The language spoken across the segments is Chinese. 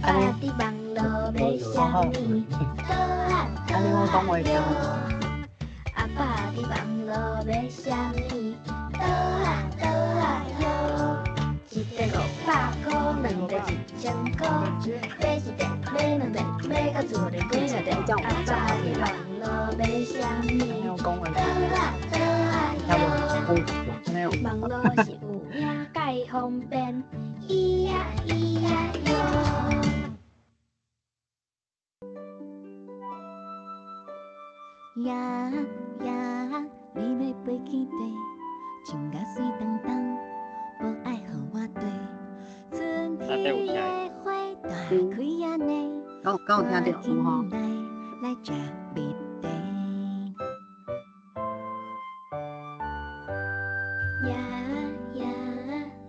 爸伫网络买啥物？倒啊倒啊哟！阿爸伫网络买啥物？倒啊倒啊哟！一块500块，两块1000块，买一块买两块，买到厝里几落块？阿爸伫网络买啥物？倒啊倒啊哟！网络是有影介方便，咿呀咿呀哟！呀呀，你要飞去地，穿甲水当当，无爱互我对。春天的花大开啊呢，有听到有吼？来吃蜜茶。呀呀，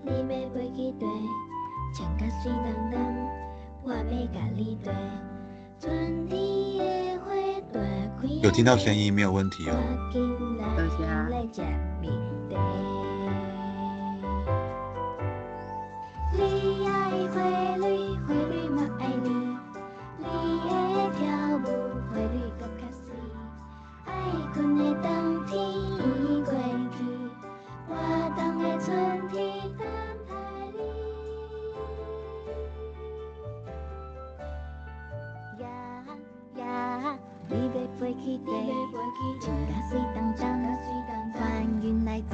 你要飞去地，穿甲水当当，我要甲你对。春天的花大开。有听到声音没有问题哦。等一下。你爱花蕊，花蕊嘛爱你。你的跳舞，花蕊搁较水。爱困的冬天过去，活动的春天等待你。呀呀，你要飞去地，穿甲水当当，欢迎来坐。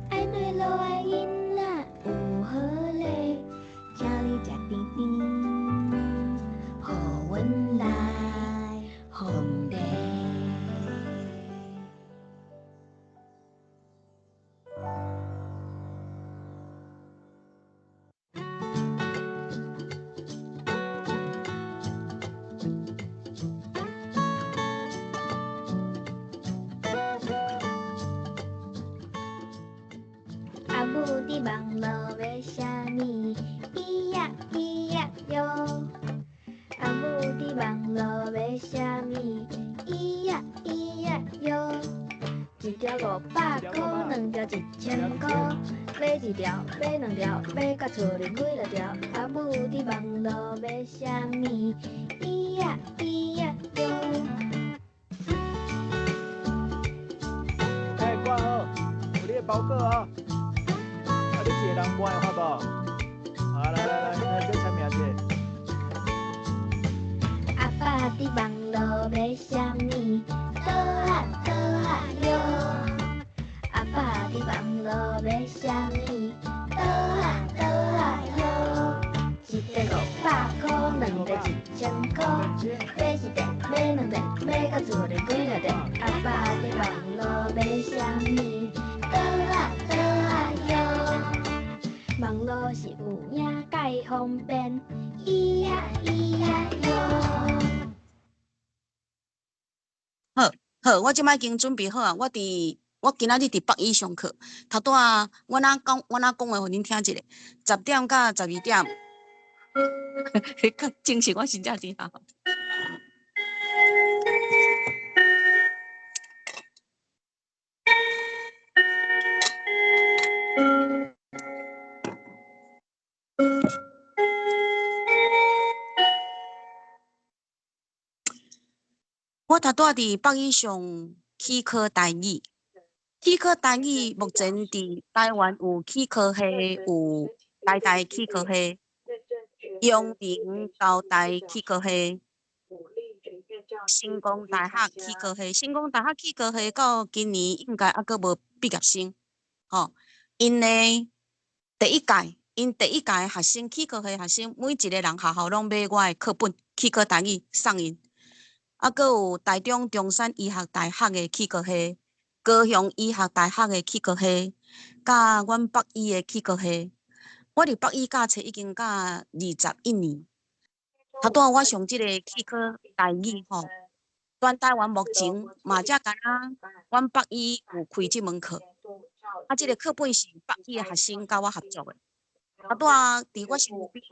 爱对路的囡仔有好礼，请你食甜甜，互阮来奉礼。阿母伫网络买啥物？咿呀咿呀哟！阿母伫网络买啥物？咿呀咿呀哟！一条500块，两条1000块，买一条买两条，买到厝里几落条？阿母伫网络买啥物？咿呀咿呀哟！哎，挂号，有你的包裹哦。你一个人搬会发无？啊，来，这签名者。阿爸伫网络买啥物？倒啊倒啊哟！阿爸伫网络买啥物？倒啊倒啊哟！一块500块，两块1000块，买一块买两块，买到厝里几落块？阿爸伫网络买啥物？倒啊倒啊哟！网络是有影介方便，咿呀咿呀哟！好，我即摆已经准备好啊。我今仔日伫北医上课，头拄啊，我哪讲话，互恁听一下。10点到12点，较精神，我真正伫遐。我头拄伫北医上起考台语，起考台语目前伫台湾有起考系，有台大起考系，阳明交大起考系，成功大学起考系。成功大学起考系到今年应该还阁无毕业生，吼，因第一届学生起考系学生，每一个人学校拢买我的课本起考台语送因。啊，阁有台中中山医学大学的起考系，高雄医学大学的起考系，甲阮北医的起考系。我伫北医教册已经教21年。头拄我上即个起考台语吼，全台湾目前嘛才敢若阮北医有开即门课。啊，即个课本是北医的学生甲我合作的。头拄伫我身边，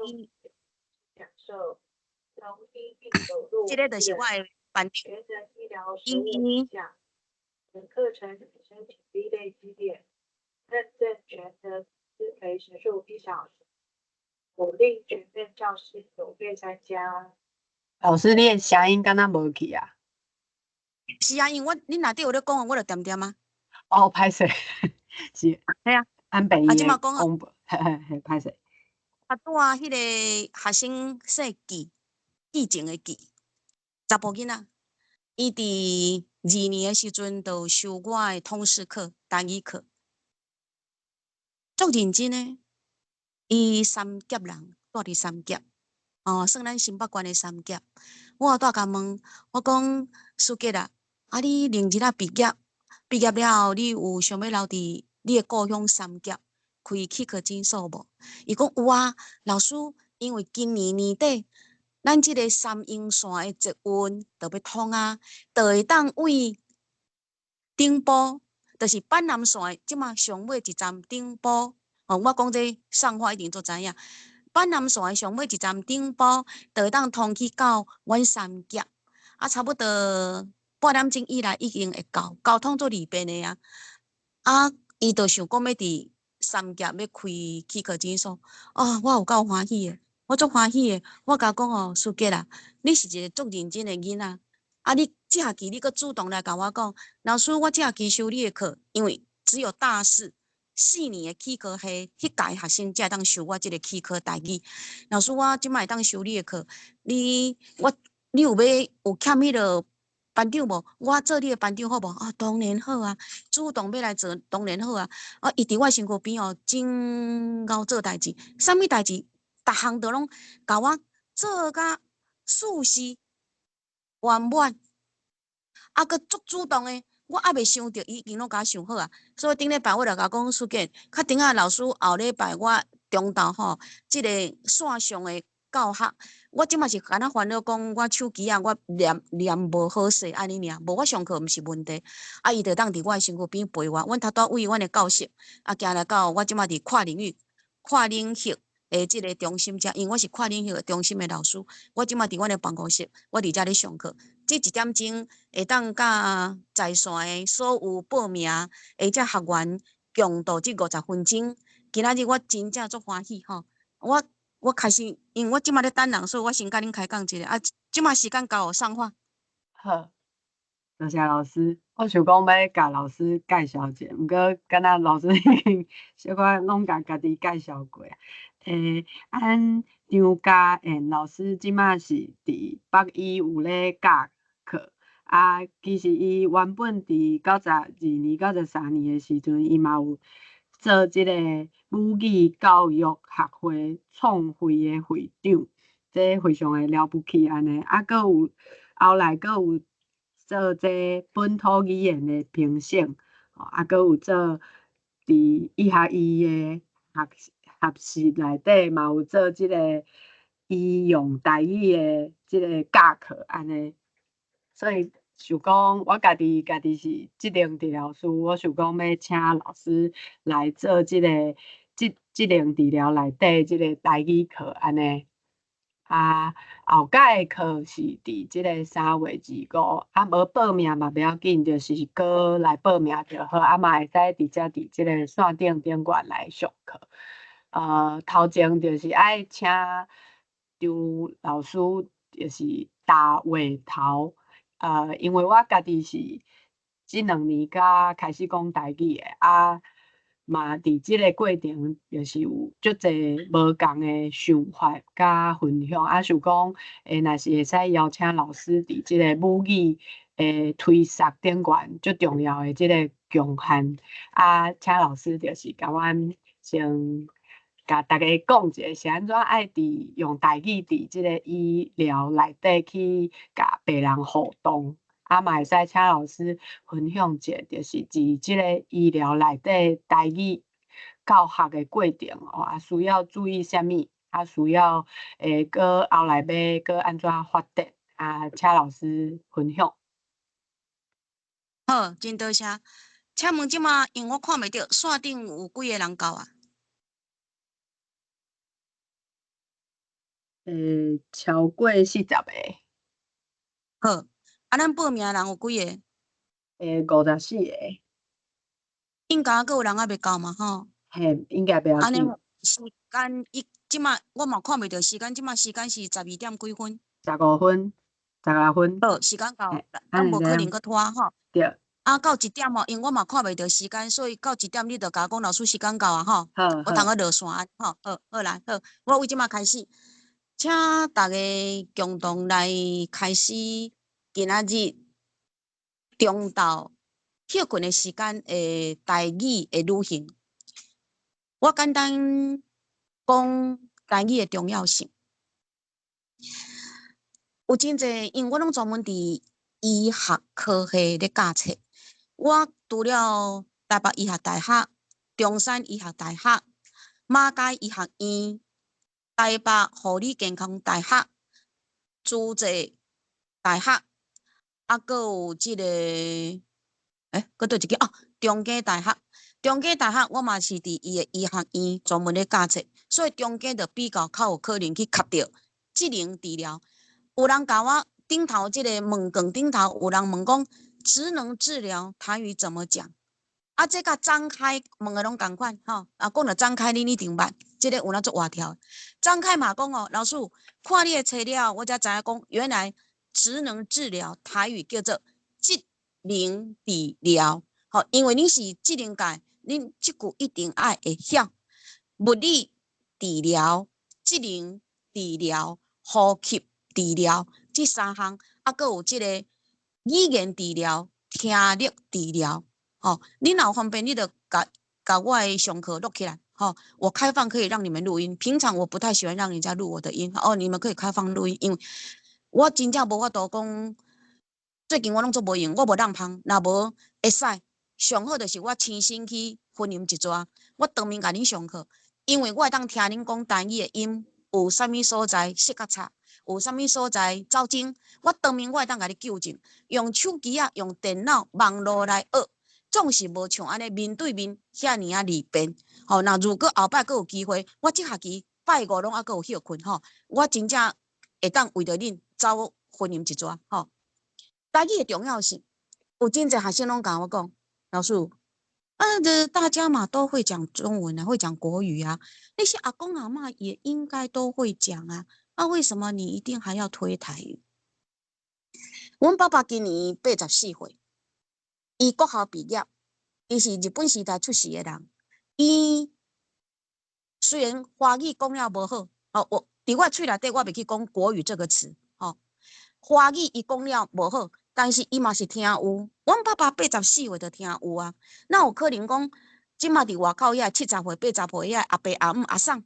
即个就是我的班长。本课程申请 B 类基点，认证全程师培时数1小时。鼓励全面教师踊跃参加。老师，你的声音敢若无去啊？是啊，因为你内底有咧讲，我就点点啊。哦，歹势，是系啊，安平啊，伊的即马讲啊，公布，嘿嘿嘿，歹势。拄啊，迄个学生说记情的记，查甫囡仔，伊伫2年的时阵就修我的通识课、单语课，足认真的。伊3级人，住伫3级，算咱新北县的3级。我带甲问，我讲苏杰啊，你明日啊毕业了后，你有想要留伫你的故乡3级开去科诊所无？伊讲有啊，老师，因为今年年底，咱即个3英线的捷运就要通啊，就会当为顶埔，就是板南线的即马上尾一站顶埔。我讲这上话一定都知影。板南线的上尾一站顶埔，就会当通去到阮3级，差不多半点钟以内已经会到，交通做利便的啊。伊就想讲要伫3级要开去科诊所，我有够欢喜的，我足欢喜的。我甲讲哦，苏杰啊，你是一个足认真的囡仔，你这学期你阁主动来甲我讲，老师，我这学期修你的课，因为只有大4 4年的起考系，迄届学生才会当修我即个起考台语。老师，我即摆会当修你的课，你有要有欠迄个班长无？我做你的班长好无？当然好啊，主动要来做，当然好啊。伊伫我身躯边真够做代志，啥物代志，逐项都拢甲我做甲事事圆满，佫足主动的。我还未想到，伊已经拢甲我想好啊。所以顶礼拜我就甲讲苏杰，较顶老师后礼拜我中昼即个线上的教学，我即马是敢若烦恼讲，我手机我念无好势安尼尔，无我上课毋是问题。伊就当伫我身躯边陪我。阮头拄为阮的教室，行来到我即马伫跨领域的即个中心遮，因为我是跨领域的中心的老师，我即马伫阮的办公室，我伫遮咧上课。这1点钟会当甲在线的所有报名这学员共度这50分钟。今仔日我真正足欢喜我开始，因为我即马咧等人，所以我先甲恁开讲一下。即马时间到，送话。好，多谢老师。我想讲要甲老师介绍一下，毋过敢若老师已经小可拢甲家己介绍过啊。按张嘉燕老师即马是伫北医有咧教课，其实伊原本伫92年、93年的时阵，伊嘛有做即个母语教育学会创会的会长，这非常的了不起安尼。佫有后来佫有做这本土语言的评审，佫有做伫医学院的学习内底嘛有做即个医用台语的即个教课安尼，所以想讲我家己是职能治疗师，我想讲要请老师来做即个职能治疗内底即个台语课安尼。后届的课是伫即个3月25，无报名嘛袂要紧，就是过来报名就好，嘛会使直接伫即个线顶点馆来上课。头前就是爱请张老师，就是大月头。因为我家己是即2年才开始讲台语的，嘛伫即个过程就是有足侪无共的想法甲分享，想讲若是会使邀请老师伫即个母语推广顶悬足重要的即个贡献，请老师就是甲阮先甲大家讲一下，是安怎爱用台语伫即个医疗内底去甲病人互动。嘛会使请老师分享一下，就是伫即个医疗内底台语教学的过程需要注意啥物，需要搁后来要搁安怎发展请老师分享。好，真多谢。请问即马，因我看袂到线顶有几个人到啊？超过40个。好，咱报名人有几个？54个。应该阁有人还袂到嘛吼？嘿，应该袂要紧。安尼时间即马我嘛看袂到时间，即马时间是12点几分。15分，16分。好，时间到嘿，咱无可能安尼搁拖吼。对，啊，到1点吼，因为我嘛看袂到时间，所以到1点你就甲我讲老师时间到啊吼。好我通好，个落线吼。好来好，我为即马开始，请大家共同来开始今仔日中昼休困的时间的台语的旅行。我简单讲台语的重要性。有真济，因为我拢专门伫医学科系咧教册。我除了台北医学大学、中山医学大学、马偕医学院、台北护理健康大学、主治大学，啊，搁有即个，搁倒一个哦，中嘉大学。中嘉大学我嘛是伫伊的医学院专门咧教册，所以中嘉就比较较有可能去吸到智能治疗。有人甲我顶头即个问卷顶头有人问讲，职能治疗台语怎么讲？啊，这甲张开问的拢共款吼。啊，讲了张开，你一定捌，即个有哪做活跳？张开嘛讲哦，老师看你的材料，我才知影讲，原来职能治疗台语叫做职能治疗。好，因为你是智能界，恁即句一定爱会晓。物理治疗、智能治疗、呼吸治疗这3项，啊，搁有即个语言治疗、听力治疗。哦，你若有方便，你就把我的上课录起来。哦，我开放可以让你们录音。平常我不太喜欢让人家录我的音。哦，你们可以开放录音，因为我真正无法度讲。最近我拢做无用，我无让芳，若无会使。上好就是我亲身去分音一撮，我当面甲恁上课，因为我会当听恁讲台语的音，有啥物所在色较差，有啥物所在走精，我当面我会当甲你纠正。用手机啊，用电脑、网络来学，总是无像安尼面对面遐尔啊利便。吼，那如果后摆阁有机会，我即学期拜五拢还阁有休困吼，我真正会当为着恁走分音一撮吼。台语的重要性，有真侪学生拢甲我讲。老师，大家嘛都会讲中文啊，会讲国语啊，那些阿公阿嬷也应该都会讲啊，那为什么你一定还要推台语？阮爸爸今年84岁，伊国校毕业，伊是日本时代出世的人。伊虽然华语讲了无好，我伫我喙内底我袂去讲国语这个词，华语伊讲了无好。但是伊嘛是听有，阮爸爸84岁就听有啊。那有可能讲，即马伫外口遐70岁、80岁遐阿伯阿姆阿婶，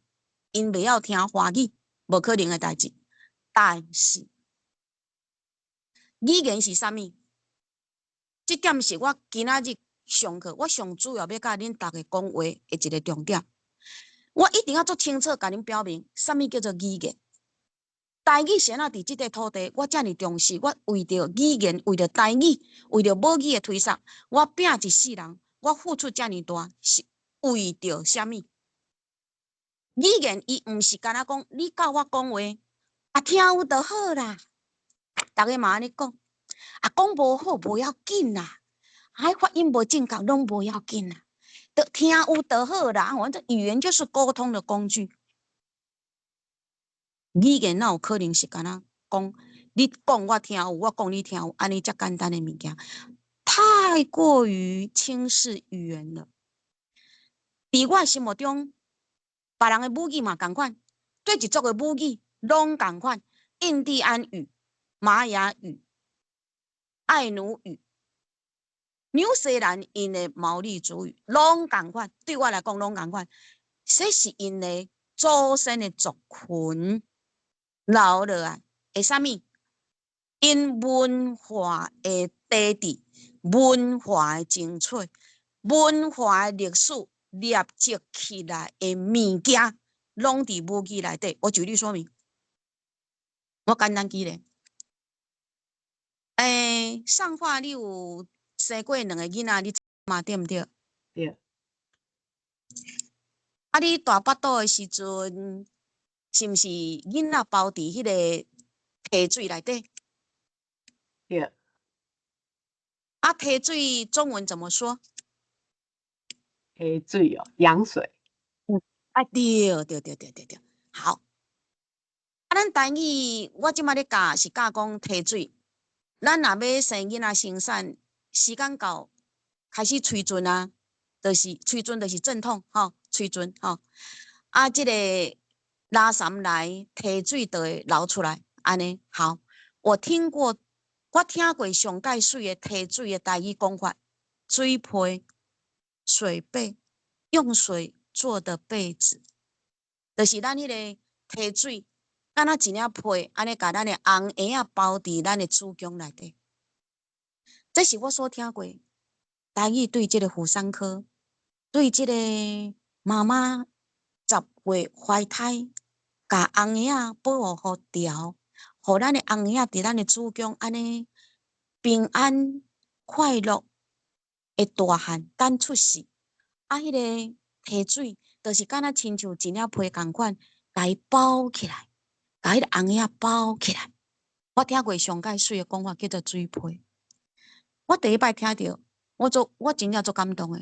因袂晓听华语，无可能的代志。但是语言是啥物？这点是我今仔日上课，我上主要要甲恁大家讲话的一个重点。我一定要做清楚，甲恁表明，啥物叫做语言。台语是安怎伫即块土地，我遮尔重视，我为着语言，为着台语，为着母语的推广，我拼一世人，我付出遮尔大，是为着啥物？语言伊毋是干那讲，你教我讲话，听有就好啦。大家嘛安尼讲，讲无好无要紧啦，发音无正确拢无要紧啦，听有就好啦。反正语言就是沟通的工具。语言哪有可能是干那讲？你讲我听有，我讲你听有，安尼遮简单的物件，太过于轻视语言了。伫我心目中，别人的母语嘛共款，对一族的母语拢共款。印第安语、玛雅语、爱奴语、纽西兰因的毛利族语拢共款，对我来讲拢共款。这是因的祖先的族群。留落来会啥物？因文化的底底、文化的精粹、文化的历史累积起来的物件，拢伫母语内底。我举例说明，我简单举例。上话你有生过2个囡仔，你知嘛？对毋对？对。啊，你大巴肚的时阵。是毋是囡仔包伫迄个提水内底？对。啊，提水中文怎么说？提水哦，羊水。对。好，咱台语我即摆咧教是教讲提水，咱若要生囡仔生产，时间到开始催准啊，就是催准就是阵痛吼，催准吼。啊，即个拉三来提水就会流出来，安尼好。我听过上介水的提水的台语讲法，水被、水被，用水做的被子，就是咱迄个提水，敢若一领被，安尼甲咱的红鞋啊包伫咱的子宫内底。这是我所听过，台语对这个妇产科，对这个妈妈10月怀胎，甲红鞋啊保护好调，互咱的红鞋伫咱的子宫安尼平安快乐会大汉等出世。啊，迄个提水，就是敢若亲像一领被共款，甲伊包起来，甲迄个红鞋包起来。我听过上介水的讲法叫做水被。我第一摆听到，我真正足感动的。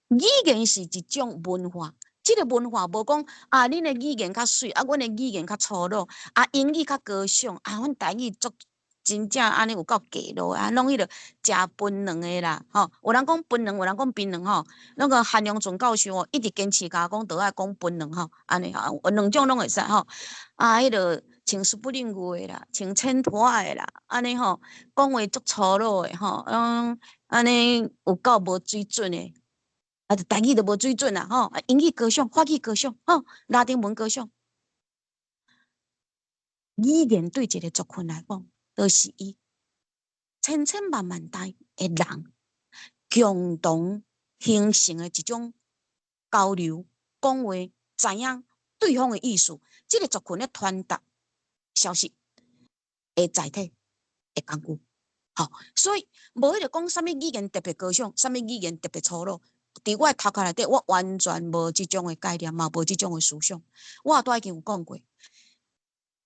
语言是一种文化，这个文化无讲啊，恁的语言较水，啊，阮的语言较粗鲁，啊，英语较高尚，啊，阮台语足真正安尼有够假咯啊，拢迄个食槟榔的啦，吼，有人讲槟榔，有人讲槟榔吼。那个韩阳准教授哦，一直坚持甲讲，都爱讲槟榔吼，安尼吼，两种拢会使吼。啊，迄个穿斯布林裤的啦，穿衬拖的啦，安尼吼，讲话足粗鲁的吼，安尼有够无水准的，啊，台语都无水准啦吼，英语高尚，法语高尚，吼，拉丁文高尚。语言对一个族群来讲，就是伊千千万万代的人共同形成的一种交流，讲话知影对方的意思，这个族群的传达消息的载体的工具。好，所以无迄个讲啥物语言特别高尚，啥物语言特别粗鲁。伫我的头壳内底，我完全无即种的概念，嘛无即种的思想。我都已经有讲过，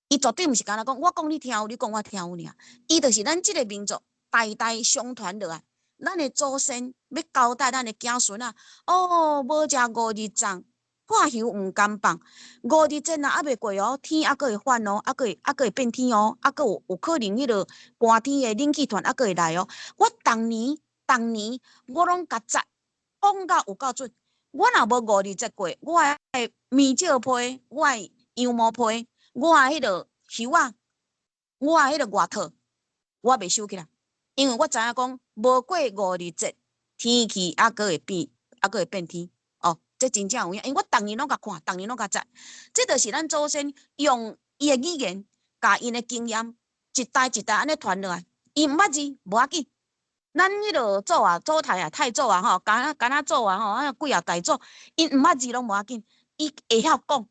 伊绝对毋是干那讲，我讲你听有，你讲我听有尔。伊就是咱即个民族代代相传落来，咱的祖先要交代咱的子孙啊。哦，无食5日粽，破喉毋甘放。5日节若还袂过哦，天还佫会反哦，还佫会变天哦，还佫有可能迄个寒天的冷气团还佫会来哦。我逐年我拢甲早讲到有够准。我若无5日节过，我的面罩被，我的羊毛被，我的迄个袖啊，我的迄个外套，我袂收起来，因为我知影讲无过5日节，天气还佫会变，还佫会变天。哦，这真正有影，因为我逐年拢甲看，逐年拢甲知，这就是咱祖先用伊的语言，甲因的经验，一代一代安尼传落来。伊毋捌字，无要紧。咱迄个祖啊、祖太啊、太祖啊，吼，敢若祖啊，吼，啊几啊代祖，因毋捌字拢无要紧，伊会晓讲，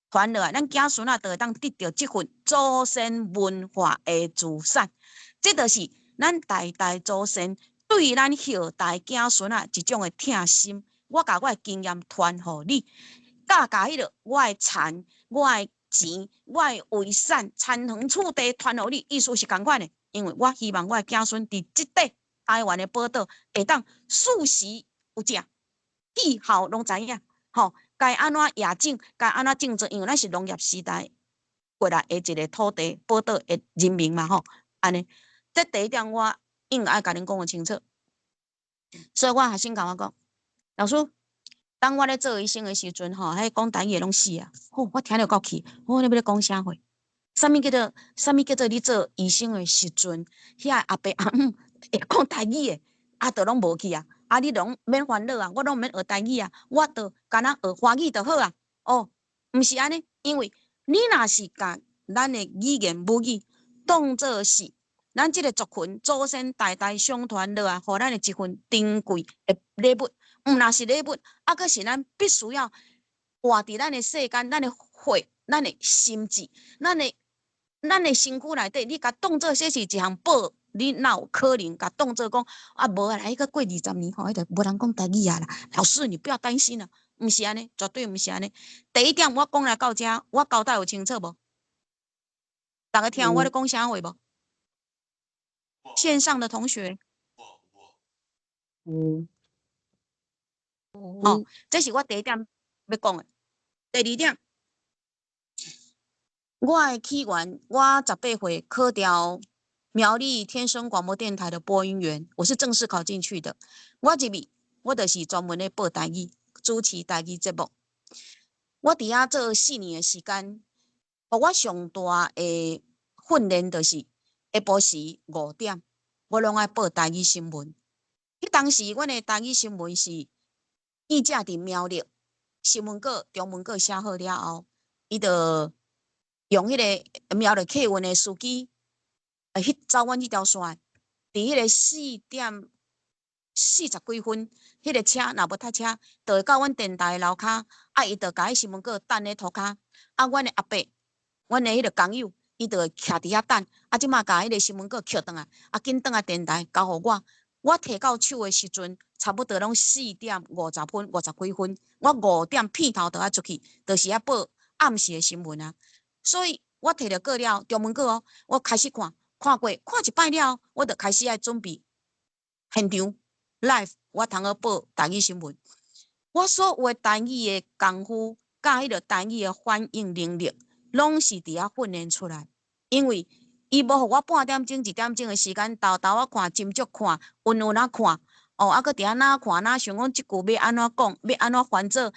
传落来，咱子孙啊，就会当得到即份祖先文化的资产。这就是咱代代祖先对咱后代子孙啊一种的疼心。我甲我的经验传互你，甲迄个我的田、我的钱、我的遗产、田园厝地传互你，意思是共款的。因为我希望我的子孙伫即块台湾的宝岛会当四时有食，气候拢知影，吼，该安怎野种，该安怎种植，因为咱是农业时代过来的一个土地宝岛的人民嘛，吼，安尼。这第一点我应该爱甲恁讲个清楚。所以我学生甲我讲，老师，当我咧做医生的时阵，吼，迄讲台语拢死啊！吼，我听着够气，我咧要咧讲啥货？啥物叫做你做医生的时阵，遐阿伯阿姆会讲台语的，啊，都拢无去啊！啊，你拢免烦恼啊，我拢免学台语啊，我都干那学华语就好啊。哦，毋是安尼，因为你若是甲咱的语言母语当作是咱即个族群祖先代代相传落来，互咱的一份珍贵的礼物，毋若是礼物，啊，阁是咱必须要活伫咱的世间，咱的血，咱的心智，咱的身躯内底，你甲当作这是一项宝，你哪有可能甲当作讲啊？无啊，来个过20年吼，迄个无人讲台语啊啦。老师，你不要担心啦，毋是安尼，绝对毋是安尼。第一点，我讲来到遮，我交代有清楚无？大家听我咧讲啥话无？线上的同学，哦，这是我第一点要讲的。第二点，我的起源，我18岁考调苗栗天声广播电台的播音员，我是正式考进去的。我入去，我就是专门咧报台语，主持台语节目。我伫遐做4年的时间，我上大的训练就是下晡时5点，我拢爱报台语新闻。迄当时，阮的台语新闻是记者伫苗栗新闻稿、中文稿写好了后，伊就用迄个苗栗客运的司机，走阮迄条线，伫迄个4点40几分，迄个车若无塞车，就会到阮电台的楼骹，伊就甲迄新闻稿等咧涂骹，阮的阿伯，阮的迄个工友，伊就会徛伫遐等，即马甲迄个新闻稿捡转来，紧转来电台交互我。我摕到手的时阵，差不多拢4点50分、50几分。我5点片头就要出去，就是要报暗时的新闻啊。所以我摕到稿了，中文稿哦，我开始看过，看一摆了，我就开始要准备现场 live， 我通好报台语新闻。我所有的台语的功夫，甲迄个台语的反应能力，拢是伫遐训练出来，因为伊无互我半点钟、1点钟的时间，豆豆啊看、斟酌看、温啊看，搁伫遐哪看哪想讲即句要安怎讲，要安怎翻做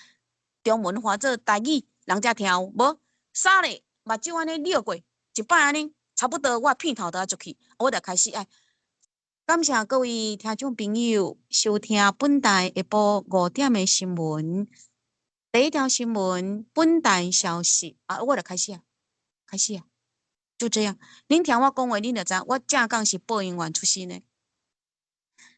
中文翻做台语，人才听有无？啥咧？目睭安尼溜过，一摆安尼，差不多我片头就要出去，我就开始爱。感谢各位听众朋友收听本台下晡5点的新闻。第一条新闻，本台消息我就开始啊。就这样，恁听我讲话，恁就知我正港是播音员出身的。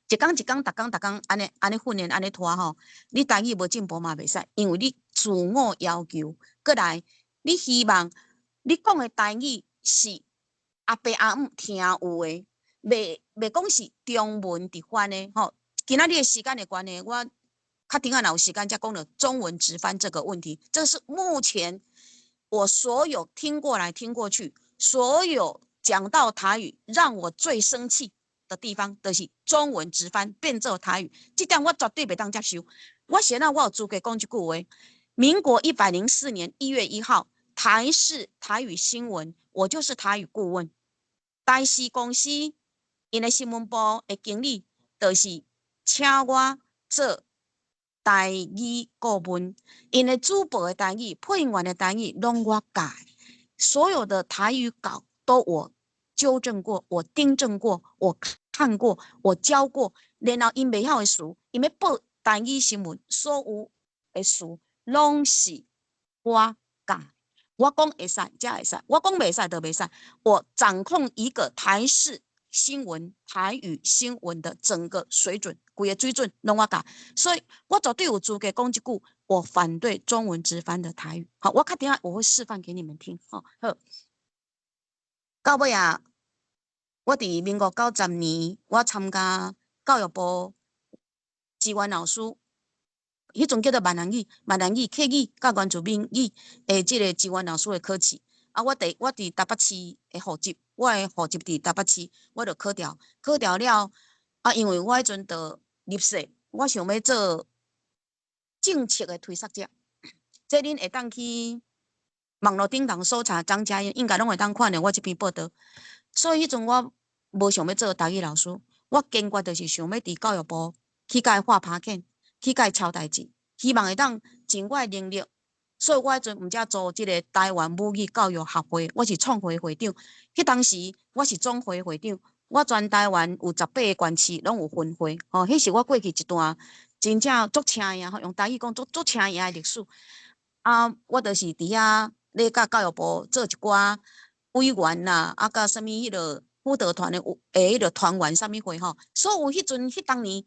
一工，逐工安尼训练，安尼拖吼，你台语无进步嘛袂使，因为你自我要求。过来，你希望你讲的台语是阿伯阿姆听有的，袂讲是中文直翻的吼。今仔日的时间的关系，我较顶下若有时间才讲了中文直翻这个问题。这是目前我所有听过来听过去。所有讲到台语让我最生气的地方，就是中文直翻变做台语，这点我绝对袂当接受。我现在我有资格讲一句话：民国104年1月1号，台视台语新闻，我就是台语顾问。台视公司因的新闻部的经理，就是请我做台语顾问，因的主播的台语、配音员的台语，拢我教。所有的台语稿都我纠正过，我订正过，我看过，我教过。然后因袂晓的词，因要报台语新闻，所有的词拢是我教。我讲会使，才会使；我讲袂使，就袂使。我掌控一个台视新闻、台语新闻的整个水准，规个水准拢我教。所以我绝对有资格讲一句。我反对中文直翻的台语。好，我看等下我会示范给你们听。好，到尾啊，我伫民国90年，我参加教育部志愿老师，迄阵叫做闽南语、客语、甲原住民语诶，即个志愿老师的考试。我伫台北市的户籍，我的户籍伫台北市，我就考调了。因为我迄阵就入世，我想要做政策的推广者，这恁会当去网络顶头搜查张嘉英，应该拢会当看到我这篇报道。所以迄阵我无想要做台语老师，我坚决就是想要伫教育部去甲伊画拍片，去甲伊抄代志，希望会当尽我的能力。所以我迄阵毋才做即个台湾母语教育协会，我是创会会长。迄当时我是总会会长，我全台湾有18个县市拢有分会。迄是我过去一段。真正足青呀，用台语讲足青呀的历史。我就是伫遐咧甲教育部做一寡委员啦，甲什么迄个辅导团的迄个团员什么会吼。所有迄当年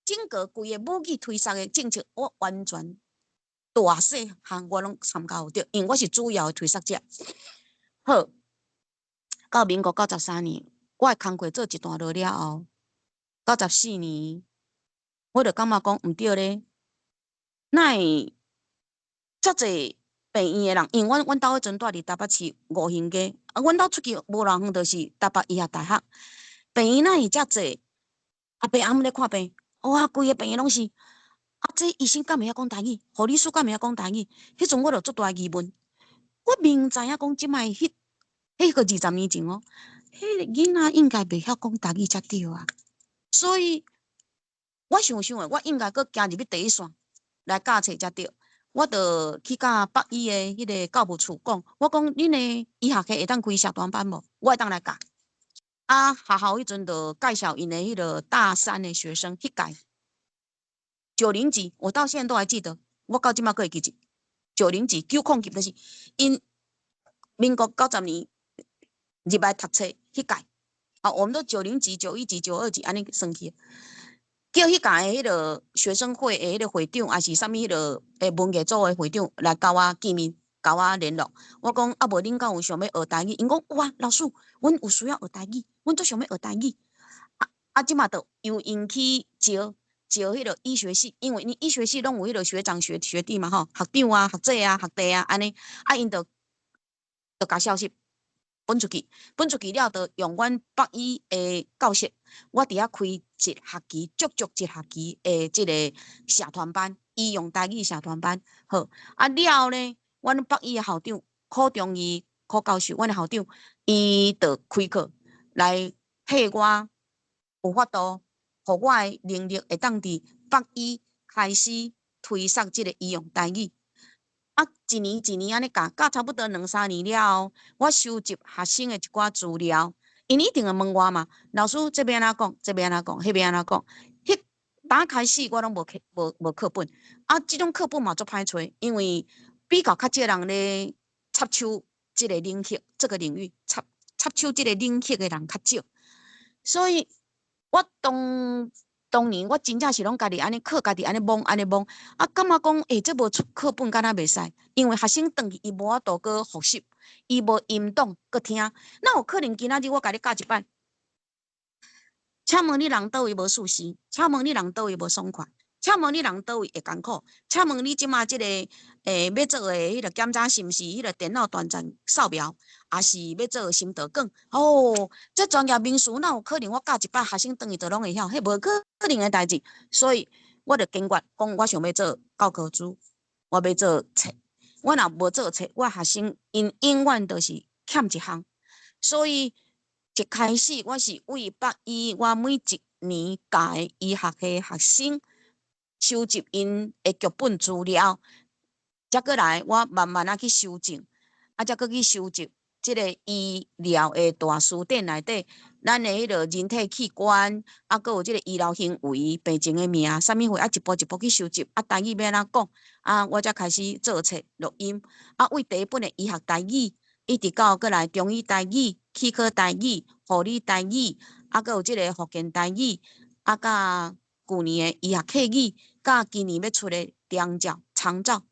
整个规个母语推广的政策，我完全大细项我拢参加有着，因为我是主要的推广者。好，到民国93年，我的工课做一段落了后，94年。我就感觉讲毋对咧，哪会遮济病院的人？因为阮兜迄阵住伫台北市5行街，阮兜出去无偌远，就是台北医学大学。病院哪会遮济？阿伯阿姆咧看病，规个病院拢是。这医生敢会晓讲台语？护理师敢会晓讲台语？迄阵我就足大疑问。我明知影讲即摆迄个20年前哦，迄个囡仔应该袂晓讲台语才对啊。所以我想诶，我应该搁行入去第一线来教册才对。我着去甲北医诶迄个教务处讲，我讲恁诶医学系会当开社团班无？我会当来教。啊，学校迄阵着介绍因诶迄个大三诶学生，迄届90级，我到现在都还记得，我到即摆阁会记住。90级900级就是因民国90年入来读册迄届，啊，我们都90级、91级、92级安尼算起。叫迄届诶迄个学生会诶迄个会长，还是啥物迄个诶文艺组诶会长来甲我见面，甲我联络。我讲啊，无恁敢有想要学台语？因讲有啊，老师，阮有需要学台语，阮都想要学台语。即马都由因去招迄个医学系，因为你医学系拢有迄个学长学弟嘛吼，学长啊、学姐啊、学弟啊安尼，啊因就甲消息分出去了，就用阮北医诶教室，我伫遐开一学期，足一学期诶，即个社团班，医用台语社团班，好啊了呢，阮北医诶校长柯中义柯教授，阮诶校长，伊就开课来替我有法度，互我诶能力会当伫北医开始推广即个医用台语。啊，一年一年安尼教差不多2、3年了后，我收集学生的一寡资料，因一定会问我嘛，老师这边安怎讲，这边安怎讲，迄边安怎讲。迄打开始我拢无课本，啊，即种课本嘛足歹找，因为比较较少人咧插手即个领域，这个领域插手即个领域的人较少，所以我当年我真正是拢家己安尼课，家己安尼摸，啊，感觉讲，这无出课本敢若袂使，因为学生转去伊无法度搁复习，伊无音档搁听，那有可能今仔日我甲你教一摆，请问你人倒位无舒适？请问你人倒位无爽快？请问你人倒位会艰苦？请问你即马即个要做的迄个检查是毋是迄个电脑断层扫描，还是要做心导管？哦，这专业名词哪有可能我教一摆学生转去就拢会晓？迄无可能的代志。所以我就坚决讲，我想要做教科书，我要做册。我若无做册，我学生因永远都是欠一项。所以一开始我是为北医，我每一年教的医学系学生收集因的剧本资料，才过来我慢慢啊去修正，啊才搁去收集即个医疗的大书典内底，咱的迄个人体器官，啊，搁有即个医疗行为、病情的名，啥物货啊，一步一步去收集，啊，台语要安怎讲，啊，我才开始做册录音，啊，为第一本的医学台语，一直到过来中医台语、气科台语、护理台语，啊，搁有即个福建台语，啊，甲旧年的医学客语，甲今年要出的长照、长照，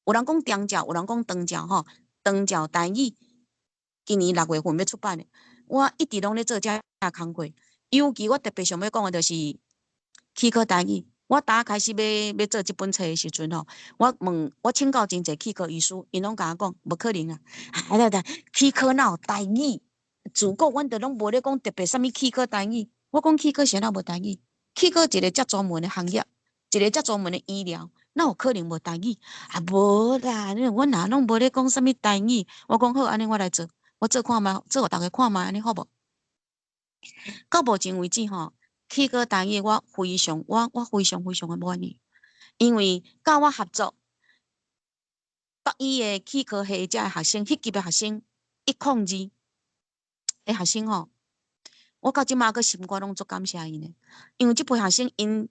有人讲长照，有人讲长照吼，长照台语，今年6月份要出版的，我一直拢咧做这工课，尤其我特别想要讲的就是气科台语。我打开始要做这本册的时阵吼，我请教真侪气科医师，因拢甲我讲无可能啊！气科哪有台语？自古阮都拢无咧讲特别啥物气科台语。我讲气科谁哪无台语？气科一个遮专门的行业，一个遮专门的医疗，哪有可能无台语？啊，无啦，阮哪拢无咧讲啥物台语。我讲好，安尼我来做，我做看觅，做互大家看觅，安尼好无？到目前为止吼。气科台语我非常的满意，因为甲我合作北医的气科系遮的学生，迄级的学生102的学生吼，我到即马个心肝拢足感谢因的，因为即批学生因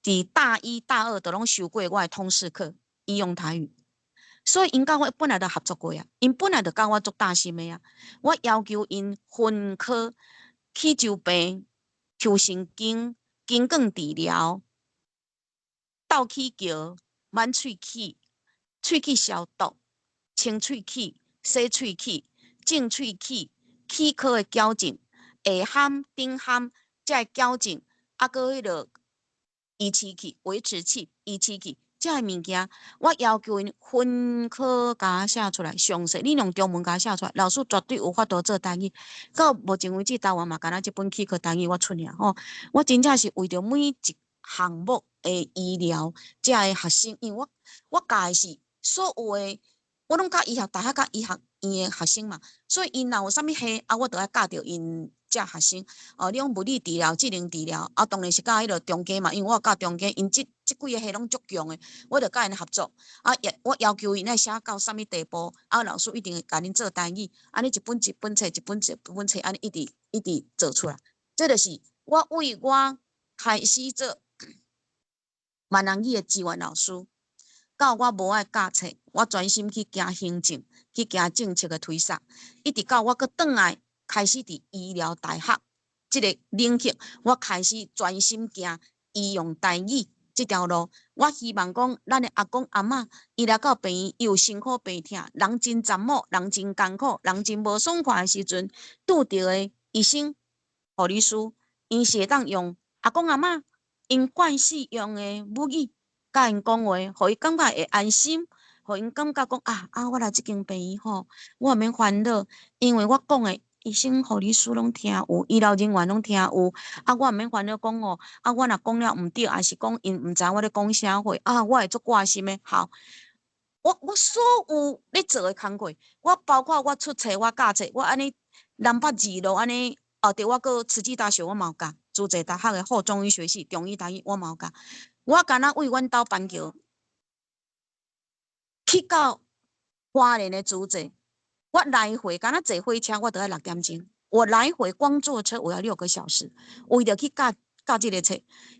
伫大1、大2都拢修过我的通识课，医用台语，所以因甲我本来就合作过啊，因本来就甲我足大心的啊，我要求因分科气周病。抽神经、根管治疗、倒气桥、挽喙齿、喙齿消毒、清喙齿、洗喙齿、正喙齿、气科的矫正、下颔、顶颔才会矫正，啊，搁迄个仪器器、维持器、仪器器，这个物件，我要求因分科甲写出来，详细你用中文甲写出来，老师绝对有法度做台语。到目前为止，台湾嘛，敢若这本气科台语我出尔吼，我真正是为着每一项目的医疗，遮的学生，因为我教的是所有的，我拢教医学大学甲医学院的学生嘛，所以因若有啥物系啊，我着爱教着因遮学生。你讲物理治疗、智能治疗啊，当然是甲迄落中间嘛，因为我教中间，因即几个系拢足强的，我着甲因合作。我要求因爱写到啥物地步，老师一定会甲恁做单语，安尼一本册，安尼一直做出来。这就是我为我开始做闽南语的志愿老师。到我无爱教册，我专心去行行政，去行政策的推测，一直到我搁转来开始伫医疗大学这个领域，我开始专心行医用台语这条路。我希望讲，咱的阿公阿嬷，伊来到病院，有辛苦病痛，人真惨某，人真艰苦，人真无爽快的时阵，拄着的医生、护理师，因是会当用阿公阿嬷因惯势用的母语。甲因讲话，互伊感觉会安心，互因感觉讲我来即间病院吼，我免烦恼，因为我讲的医生、护理师拢听有，医疗人员拢听有，我免烦恼讲我若讲了毋对，还是讲因毋知我咧讲啥话，我会足挂心的。好，我所有咧做的工课，我包括我出册、我教册，我安尼南北二路安尼，对我搁慈济大学我嘛有教，自济大学的附中医学系中医台语我嘛有教。我敢若为阮兜板桥去到花莲的主济，我来回敢若坐火车，我都要6点钟。我来回光坐车我要6个小时，为着去教这个册，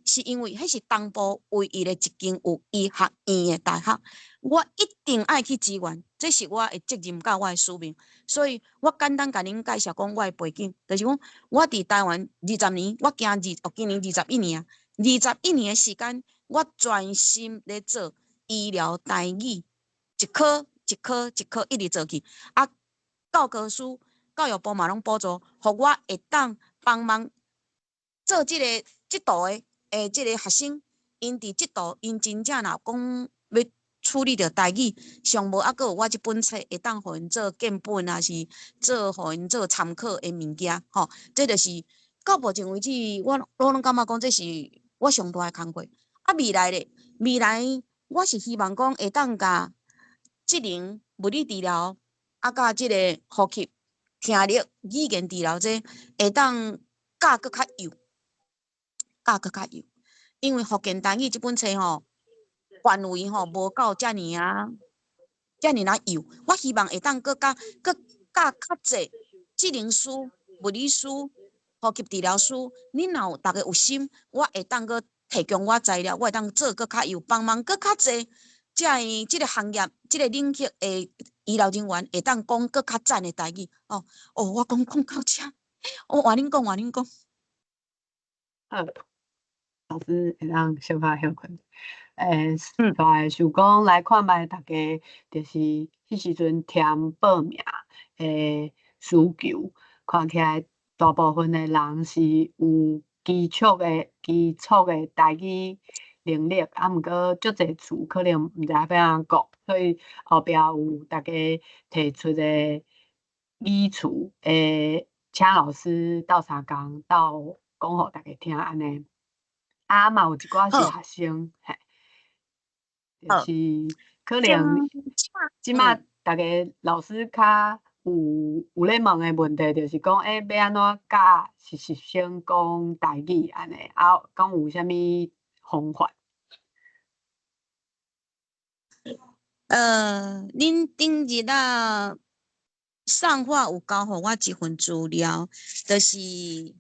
是因为迄是东部唯一的一间有医学院的大学，我一定爱去支援，这是我的责任甲我的使命。所以我简单甲恁介绍讲我的背景，就是讲我伫台湾20年，我今年21年，21年的时间，我专心咧做医疗台语，一科一直做去。教科书、教育部嘛拢补助，互我会当帮忙做即道的即个学生，因伫即道因真正若讲要处理着台语，上无阁有我即本册会当互因做建本，还是互因做参考的物件，吼，这就是到目前为止，我拢感觉讲这是我上大的工课。未来我是希望讲会当甲智能物理治疗，甲即个呼吸、听力、语言治疗这会当教搁较幼，因为福建台语这本册吼，范围吼无到遮尔幼。我希望会当搁教较济智能师、物理师、呼吸治疗师，恁若有大家有心，我会当搁提供我材料，我会当做搁较幼，帮忙搁较济，即个行业、即个领域的医疗人员会当讲搁较赞的台语。我讲到遮，我换恁讲。老师会当小可休困。想讲来看卖大家，就是迄时阵填报名的需求，看起来大部分的人是有基础的台语能力，毋过足侪厝可能毋知要安怎讲，所以后壁有大家提出的语词，请老师斗相共，斗讲互大家听安尼。嘛有一寡是学生，就是可能即马大家老师较有咧问的问题，就是讲，要安怎教实习生讲台语安尼，讲有啥物方法？恁顶日送我有交互我一份资料，就是恁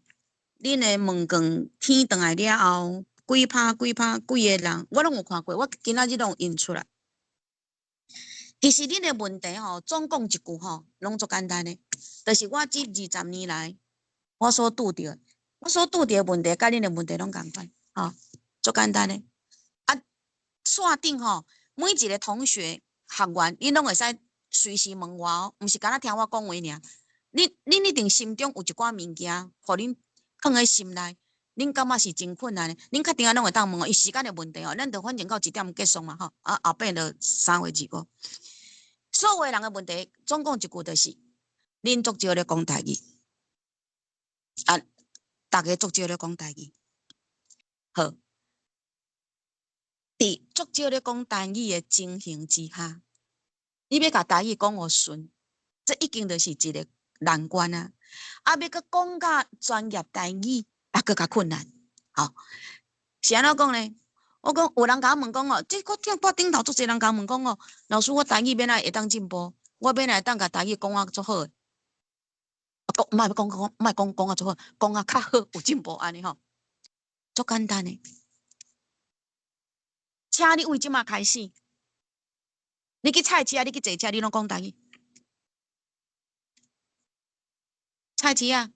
的问卷填转来了后，几个人，我拢有看过，我今仔日拢有印出来。其实恁的问题吼，总共一句吼，拢足简单的，就是我这20年来我所拄着的问题，甲恁的问题拢共款，足简单的。线顶吼，每一个同学学员，恁拢会使随时问我毋是干那听我讲话尔。恁一定心中有一寡物件，互恁放在心内，恁感觉是真困难的。恁确定拢会当问伊时间的问题咱就反正到1点结束嘛后壁就3月2号。所有人的问题，总共一句就是：恁足少咧讲台语，大家足少咧讲台语。好，伫足少咧讲台语的情形之下，你要甲台语讲互顺，这已经就是一个难关啊！啊，要佮讲甲专业台语，啊，佮较困难。好，是安怎讲呢？我讲有人甲我问讲哦，这我听我顶头足侪人甲我问讲哦，老师我台语免会当进步，我免会当甲台语讲啊足好诶。讲莫讲啊足好，讲啊较好有进步安尼吼，足简单诶。请你为即马开始，你去菜市啊，你去坐车，你拢讲台语。菜市啊，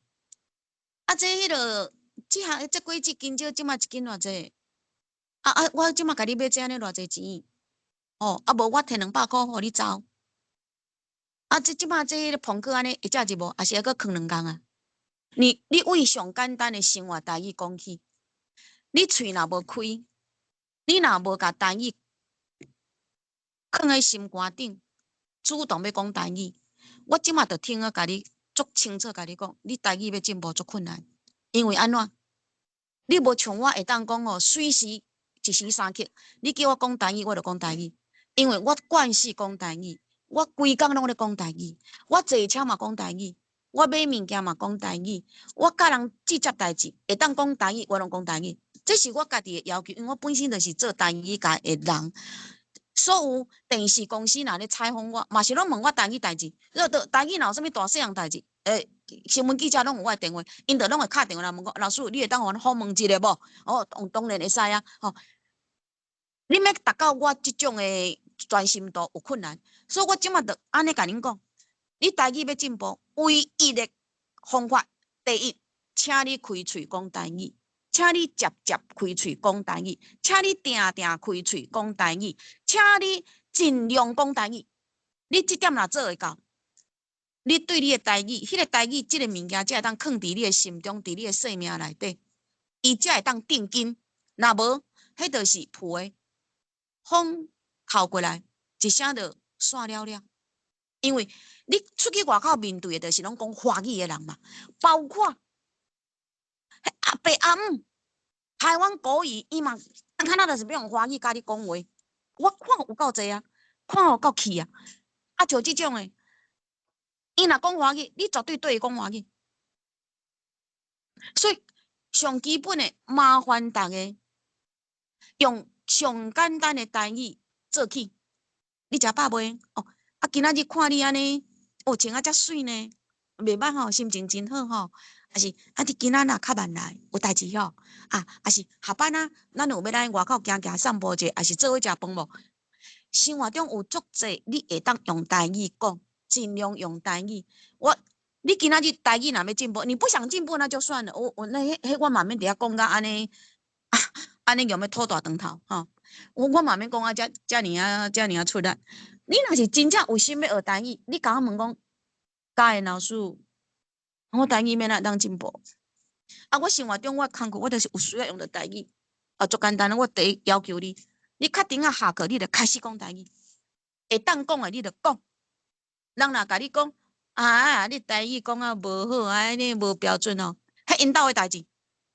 这迄落即项这几只斤少，即马一斤偌济？我即马甲你买这安尼偌济钱？哦，无我摕200块互你走。即马这碰过安尼会食入无？还是还佫囥2工啊？你为上简单的生活台语讲起，你喙若无开，你若无甲台语囥喺心肝顶，主动要讲台语，我即马就听甲你足清楚甲你讲，你台语要进步足困难，因为安怎？你无像我会当讲哦，随时一时三刻，你叫我讲台语，我就讲台语，因为我惯势讲台语，我规工拢咧讲台语，我坐车嘛讲台语，我买物件嘛讲台语，我甲人直接代志会当讲台语，我拢讲台语，这是我家己的要求，因为我本身就是做台语界的人。所有电视公司若咧采访我，嘛是拢问我台语代志，台语若有啥物大细项代志，新闻记者拢有我的电话，因着拢会敲电话来问我，老师，你会当互我访问一下无？哦，当然会使啊，吼、你要达到我即种的专心度有困难，所以我即马着安尼甲恁讲，你台语要进步，唯一的方法，第一，请你开喙讲台语。请你接开喙讲台语，请你定开喙讲台语，请你尽量讲台语。你这点若做会到，你对你的台语，迄个台语，这个物件才会当藏伫你的心中，伫你的生命内底，伊才会当定根。若无，迄就是皮风透过来，一声就散了了。因为你出去外口面对的，就是拢讲华语的人嘛，包括阿伯阿姆。台湾国语，伊嘛，看那就是要用华语甲你讲话，我看有够济啊，看有够气啊！像这种诶，伊若讲华语，你绝对对伊讲华语。所以上基本诶，麻烦大家用上简单诶台语做起。你食饱未？哦，今仔日看你安尼，穿遮水呢，袂歹吼，心情真好吼。还是你今仔若较慢来，有代志吼？还是下班啊，咱有要来外口行行散步者，还是做伙食饭无？生活中有足济，你会当用台语讲，尽量用台语。你今仔日台语若要进步，你不想进步那就算了。我我嘛免伫遐讲到安尼，安尼有要吐大肠头吼？我嘛免讲啊，遮尔出力。你若是真正有心要学台语，你甲我问讲，嘉燕老师。我台语免哪当进步？我生活中我工课，我就是有需要用到台语。足简单，我第一要求你，你确定下课，你就开始讲台语。会当讲的，你就讲。人若甲你讲，你台语讲无好，你无标准哦，迄因兜的代志，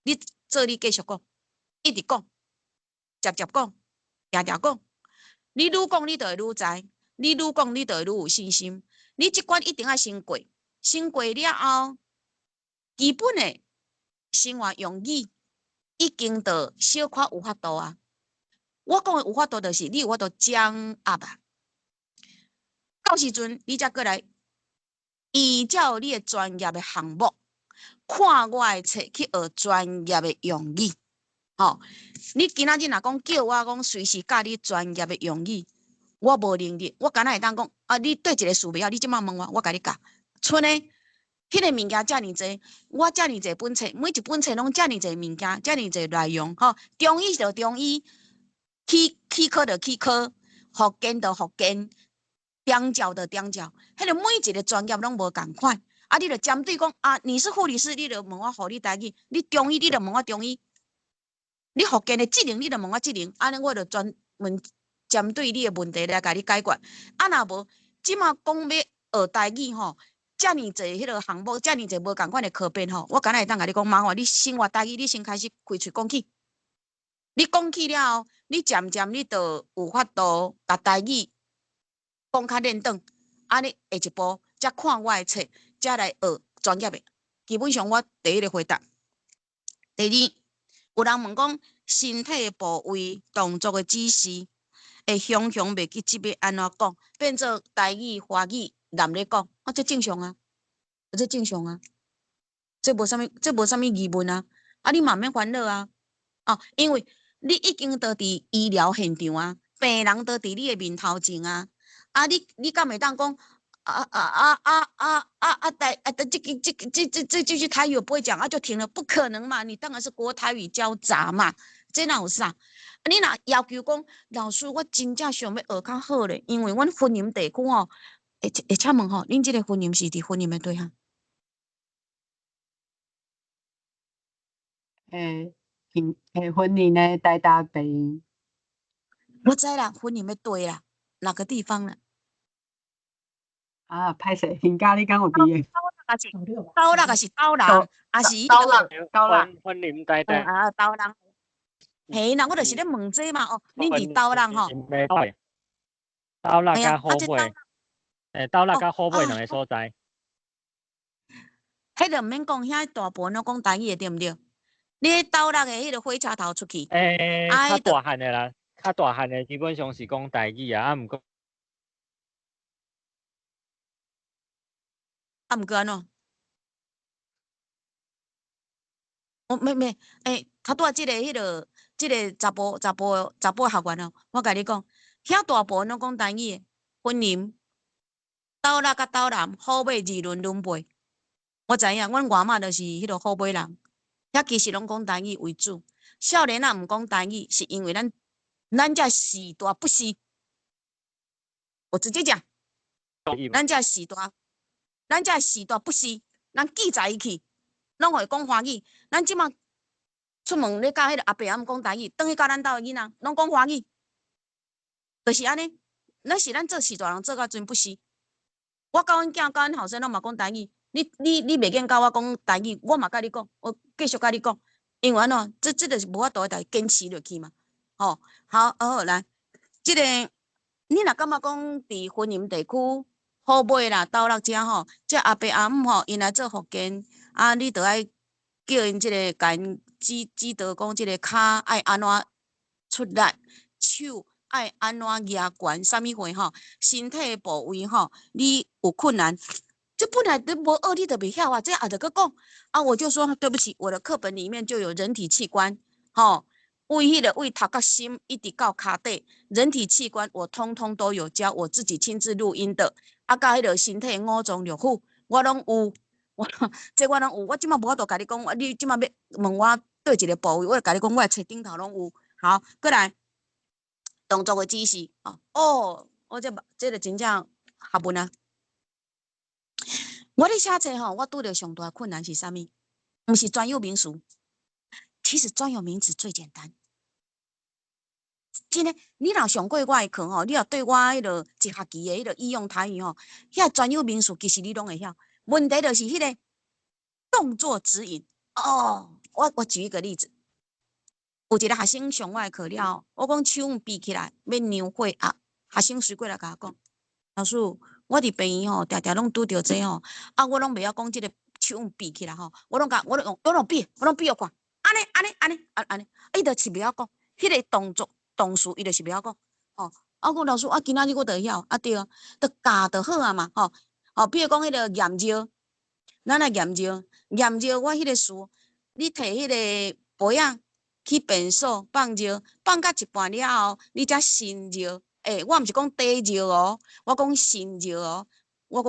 你做你继续讲，一直讲，接讲，定讲。你愈讲，你就会愈知；你愈讲，你就会愈有信心。你即关一定要先过，先过了后。基本的生活用语已经就小可有法度啊！我讲的有法度，就是你有法度掌握啊。到时阵你才过来依照你的专业的项目，看我的册去学专业的用语。你今仔日若讲叫我讲随时教你专业的用语，我无能力，我敢若会当讲你对一个事袂晓，你即马问我甲你教。剩的。迄个物件遮尔济，我遮尔济本册，每一本册拢遮尔济物件，遮尔济内容吼。中医就中医，气科就气科，福建就福建，中教就中教，迄个每一个专业拢无共款。你就针对讲你是护理师，你就问我护理台语；你中医，你就问我中医；你福建的技能，你就问我技能。安尼我就专门针对你的问题来甲你解决。若无，即马讲要学台语吼。遮尔济迄个项目，遮尔济无共款的课本吼，我敢若会当甲你讲，麻烦你生活台语，你先开始开喙讲起。你讲起了后，你渐渐你就有法度甲台语讲较认真，安尼下一步才看我的册，才来学专业的。基本上我第一个回答。第二，有人问讲身体的部位、动作的指示，会常常袂记即要安怎讲，变做台语、华语难咧讲，这正常啊，这正常啊，这无啥物疑问啊，你嘛免烦恼啊，因为你已经都伫医疗现场啊，病人都伫你的面头前啊，你敢会当讲这句台语我不会讲就停了，不可能嘛，你当然是国台语交杂嘛，这哪有啥？你若要求讲老师，我真正想要学较好咧，因为阮婚姻地区会请问恁这个婚姻是伫婚姻的对象？婚礼呢，台大北医。我知啦，婚姻的对啦，哪个地方啦？歹势，评价你敢有伫诶？刀人也是刀人，也是刀人。婚姻台大。刀人。嘿，那我就是咧问这嘛，恁伫刀人吼？刀人甲河尾，刀人甲河尾两个所在。迄个毋免讲，遐大部分拢讲台语的，对毋对？你刀人的迄个火车头出去，较大汉的啦，较大汉的基本上是讲台语啊，毋过安怎？没，较大即个查甫学员哦，我甲你讲，遐大部分拢讲台语的，婚姻刀人甲刀男，虎尾二轮背。我知影，阮外妈就是迄个虎尾人，遐其实拢讲台语为主。少年啊，毋讲台语，是因为咱这时代不是。我直接讲，咱这时代不是，咱记在一起，拢会讲华语。咱即马出门咧，教迄个阿伯仔讲台语，等去教咱兜的囡仔，拢讲华语，就是安尼。那是咱做时代人做到真不是。我教阮囝、教阮后生，拢嘛讲台语。你袂瘾教我讲台语，我嘛甲你讲，我继续甲你讲，因为喏，这就是无法度代坚持落去嘛。好，来，这个你若感觉讲伫婚姻地区，虎尾啦、斗六遮吼，这阿伯阿姆吼，因来做福建，你着爱叫因这个甲因指导讲，这个脚爱安怎出力，手爱安怎压悬，啥物货吼，身体部位吼，你有困难。这本来都无学，你都袂晓啊！这也得个讲我就说对不起，我的课本里面就有人体器官，为迄个为头壳心一直到脚底，人体器官我通通都有教，我自己亲自录音的。甲迄个身体五脏六腑，我拢有，我拢有。我即马无法度甲你讲，你即马要问我对一个部位，我就甲你讲，我册顶头拢有。好，过来动作的指示我这个真正学问啊！我咧写册吼，我拄着上大困难是啥物？毋是专有名词，其实专有名词最简单。真诶，你若上过我的课吼，你若对我迄个一学期的迄个应用台语吼，遐专有名词其实你拢会晓。问题就是迄个动作指引。我举一个例子，有一个学生上我的课了，我讲手比起来要量血压，学生随过来甲我讲，老师。我伫病院吼，常常拢拄着这吼，我拢袂晓讲即个手比起来吼，我拢比互看，安尼，伊就是袂晓讲，迄个动词伊就是袂晓讲，我讲老师，今仔日我着晓，对，着教就好啊嘛，比如讲迄个验尿，咱来验尿，我迄个词，你摕迄个杯仔去便所放尿，放到一半了后，你才伸尿。我毋是讲低尿哦，我讲伸尿哦，我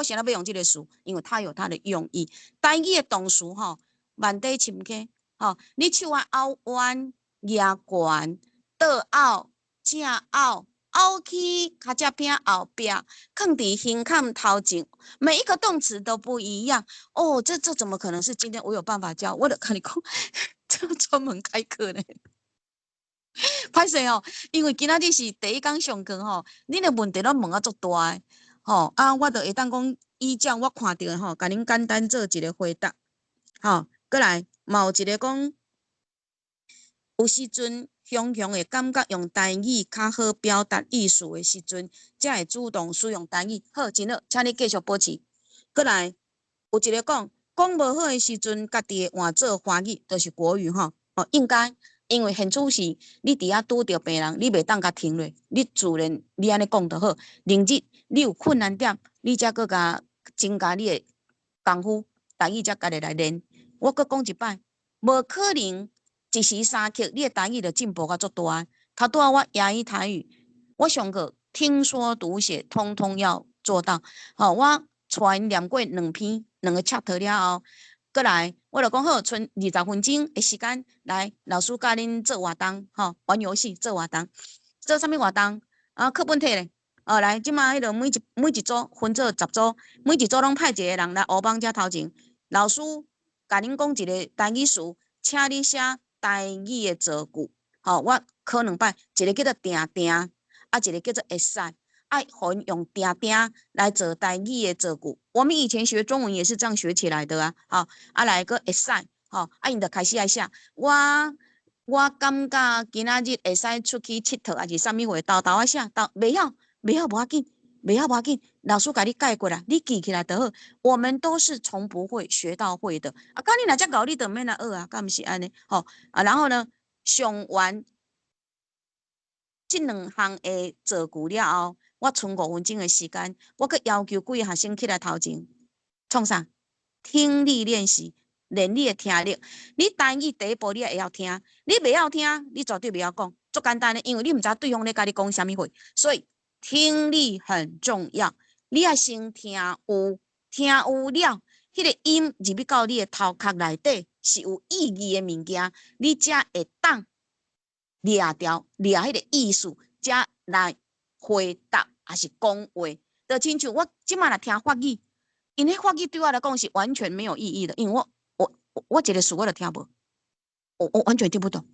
现在要用这个词，因为它有它的用意。台语的动词吼，慢底深起，你手拗弯、压悬、倒拗、正拗、拗起脚趾边后边，放伫胸坎头前，每一个动词都不一样。这怎么可能是今天我有办法教？我就跟你讲，这专门开课呢。歹势因为今仔日是第一天上课恁的问题拢问足大诶，我就会当讲依照我看到诶甲恁简单做一个回答，过来嘛有一个讲，有时阵雄雄的感觉用台语较好表达意思的时阵，才会主动使用台语。好，真好，请你继续保持。过来，有一个讲无好的时阵，家己会换做华语，就是国语吼。哦，应该，因为现处是你伫遐拄着病人，你袂当甲停落，你自然你安尼讲就好。另日你有困难点，你才搁甲增加你的功夫，台语才家己来练。我搁讲一摆，无可能一时三刻你的台语就进步甲足大。头拄仔我亚语台语，我上课听说读写通通要做到。好，我传念过2篇，2个 chapter 了后，过来我就讲好，剩20分钟的时间，来老师教恁做活动，吼，玩游戏做活动，做啥物活动？啊，课本摕咧。来，即马迄个每一组分做10组，每一组拢派一个人来黑板遮头前，老师甲恁讲一个台语词，请你写台语的造句。吼，我考2摆，一个叫做定定，啊，一个叫做会使，爱互因用定定来做台语的造句。我们以前学中文也是这样学起来的啊。好，来个会使，吼，因就开始来写。我感觉今仔日会使出去佚佗，还是啥物话，豆豆啊写，袂晓无要紧，老师甲你教过啦，你记起来就好。我们都是从不会学到会的。啊，甲你若遮搞，你就免来学啊，敢毋是安尼？吼，然后呢，上完这2项的造句了后，我剩5分钟的时间，我搁要求几个学生起来头前，创啥？听力练习，练你的听力。你台语第一步你会晓听，你袂晓听，你绝对袂晓讲。足简单的，因为你毋知对方咧甲你讲啥物话，所以听力很重要。你要先听有，听有了，迄个音入去到你的头壳内底是有意义的物件，你才会当抓掉迄个意思，才来回答还是讲话。就亲像我即马来听法语，因为法语对我来讲是完全没有意义的，因为我一个词我都听无，我完全听不懂。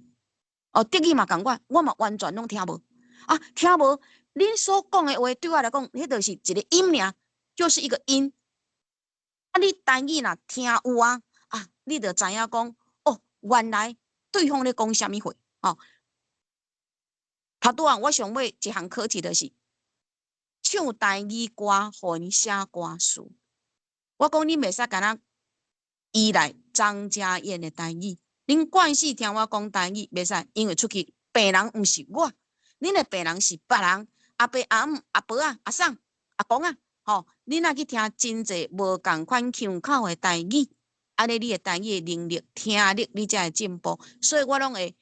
德语嘛共款，我嘛完全拢听无。啊，听无，恁所讲的话对我来讲，迄就是一个音尔，就是一个音。啊，你台语若听有啊，你就知影讲，原来对方咧讲啥物话。头拄仔我上尾一项考题就是唱台语歌，互因写歌词。我讲恁袂使干那依赖张家燕的台语，恁惯势听我讲台语袂使，因为出去病人毋是我，恁的病人是别人，阿伯阿姆阿伯啊阿婶阿公啊，恁若去听真侪无共款腔口的台语，安尼你的台语的能力、听力你才会进步。所以我拢会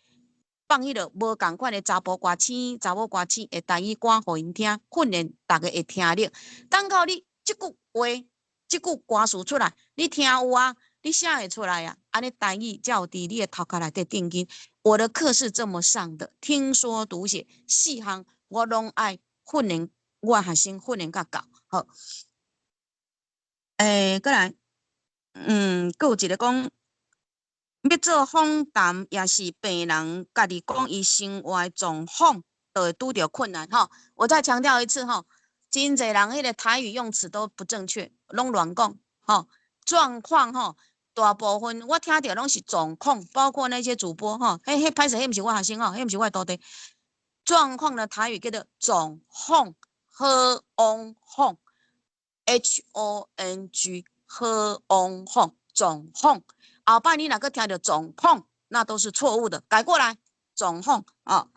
放迄个无共款的查甫歌星、查某歌星的台语歌互因听，训练大家的听力。等到你即句话、即句歌词出来，你听有啊，你写会出来啊，安尼台语才有伫你的头壳内底定根。我的课是这么上的，听说读写4项，我拢爱训练我学生训练甲到。好，过来，佫有一个讲。要做访谈，也是病人家己讲伊生活状况，就会拄着困难吼。我再强调一次吼，真侪人迄个台语用词都不正确，拢乱讲吼。状况吼，大部分我听到拢是状况，包括那些主播吼，歹势，迄毋是我学生吼，迄毋是我徒弟。状况的台语叫做状况，好往况 ，HONG， 好往况，状况。后摆你若个听到状况，那都是错误的，改过来状况啊，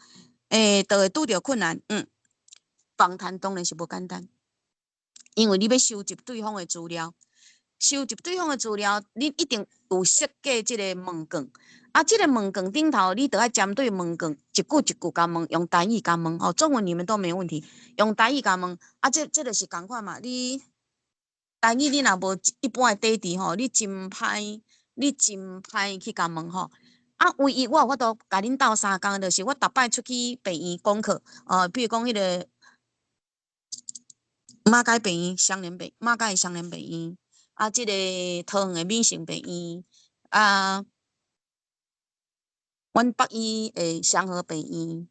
就会拄着困难。访谈当然是不简单，因为你要收集对方的资料，你一定有设计这个问卷，这个问卷顶头你就要针对问卷一句一句甲问，用台语甲问中文你们都没问题，用台语甲问这就是共款嘛。你台语你若无一般的底子吼，你真歹去甲问吼。唯一我有法度甲恁斗3工，就是我逐摆出去病院讲课，比如讲迄个马街病院、马街的双联病院，这个桃园的闽城病院，阮北医的祥和病院，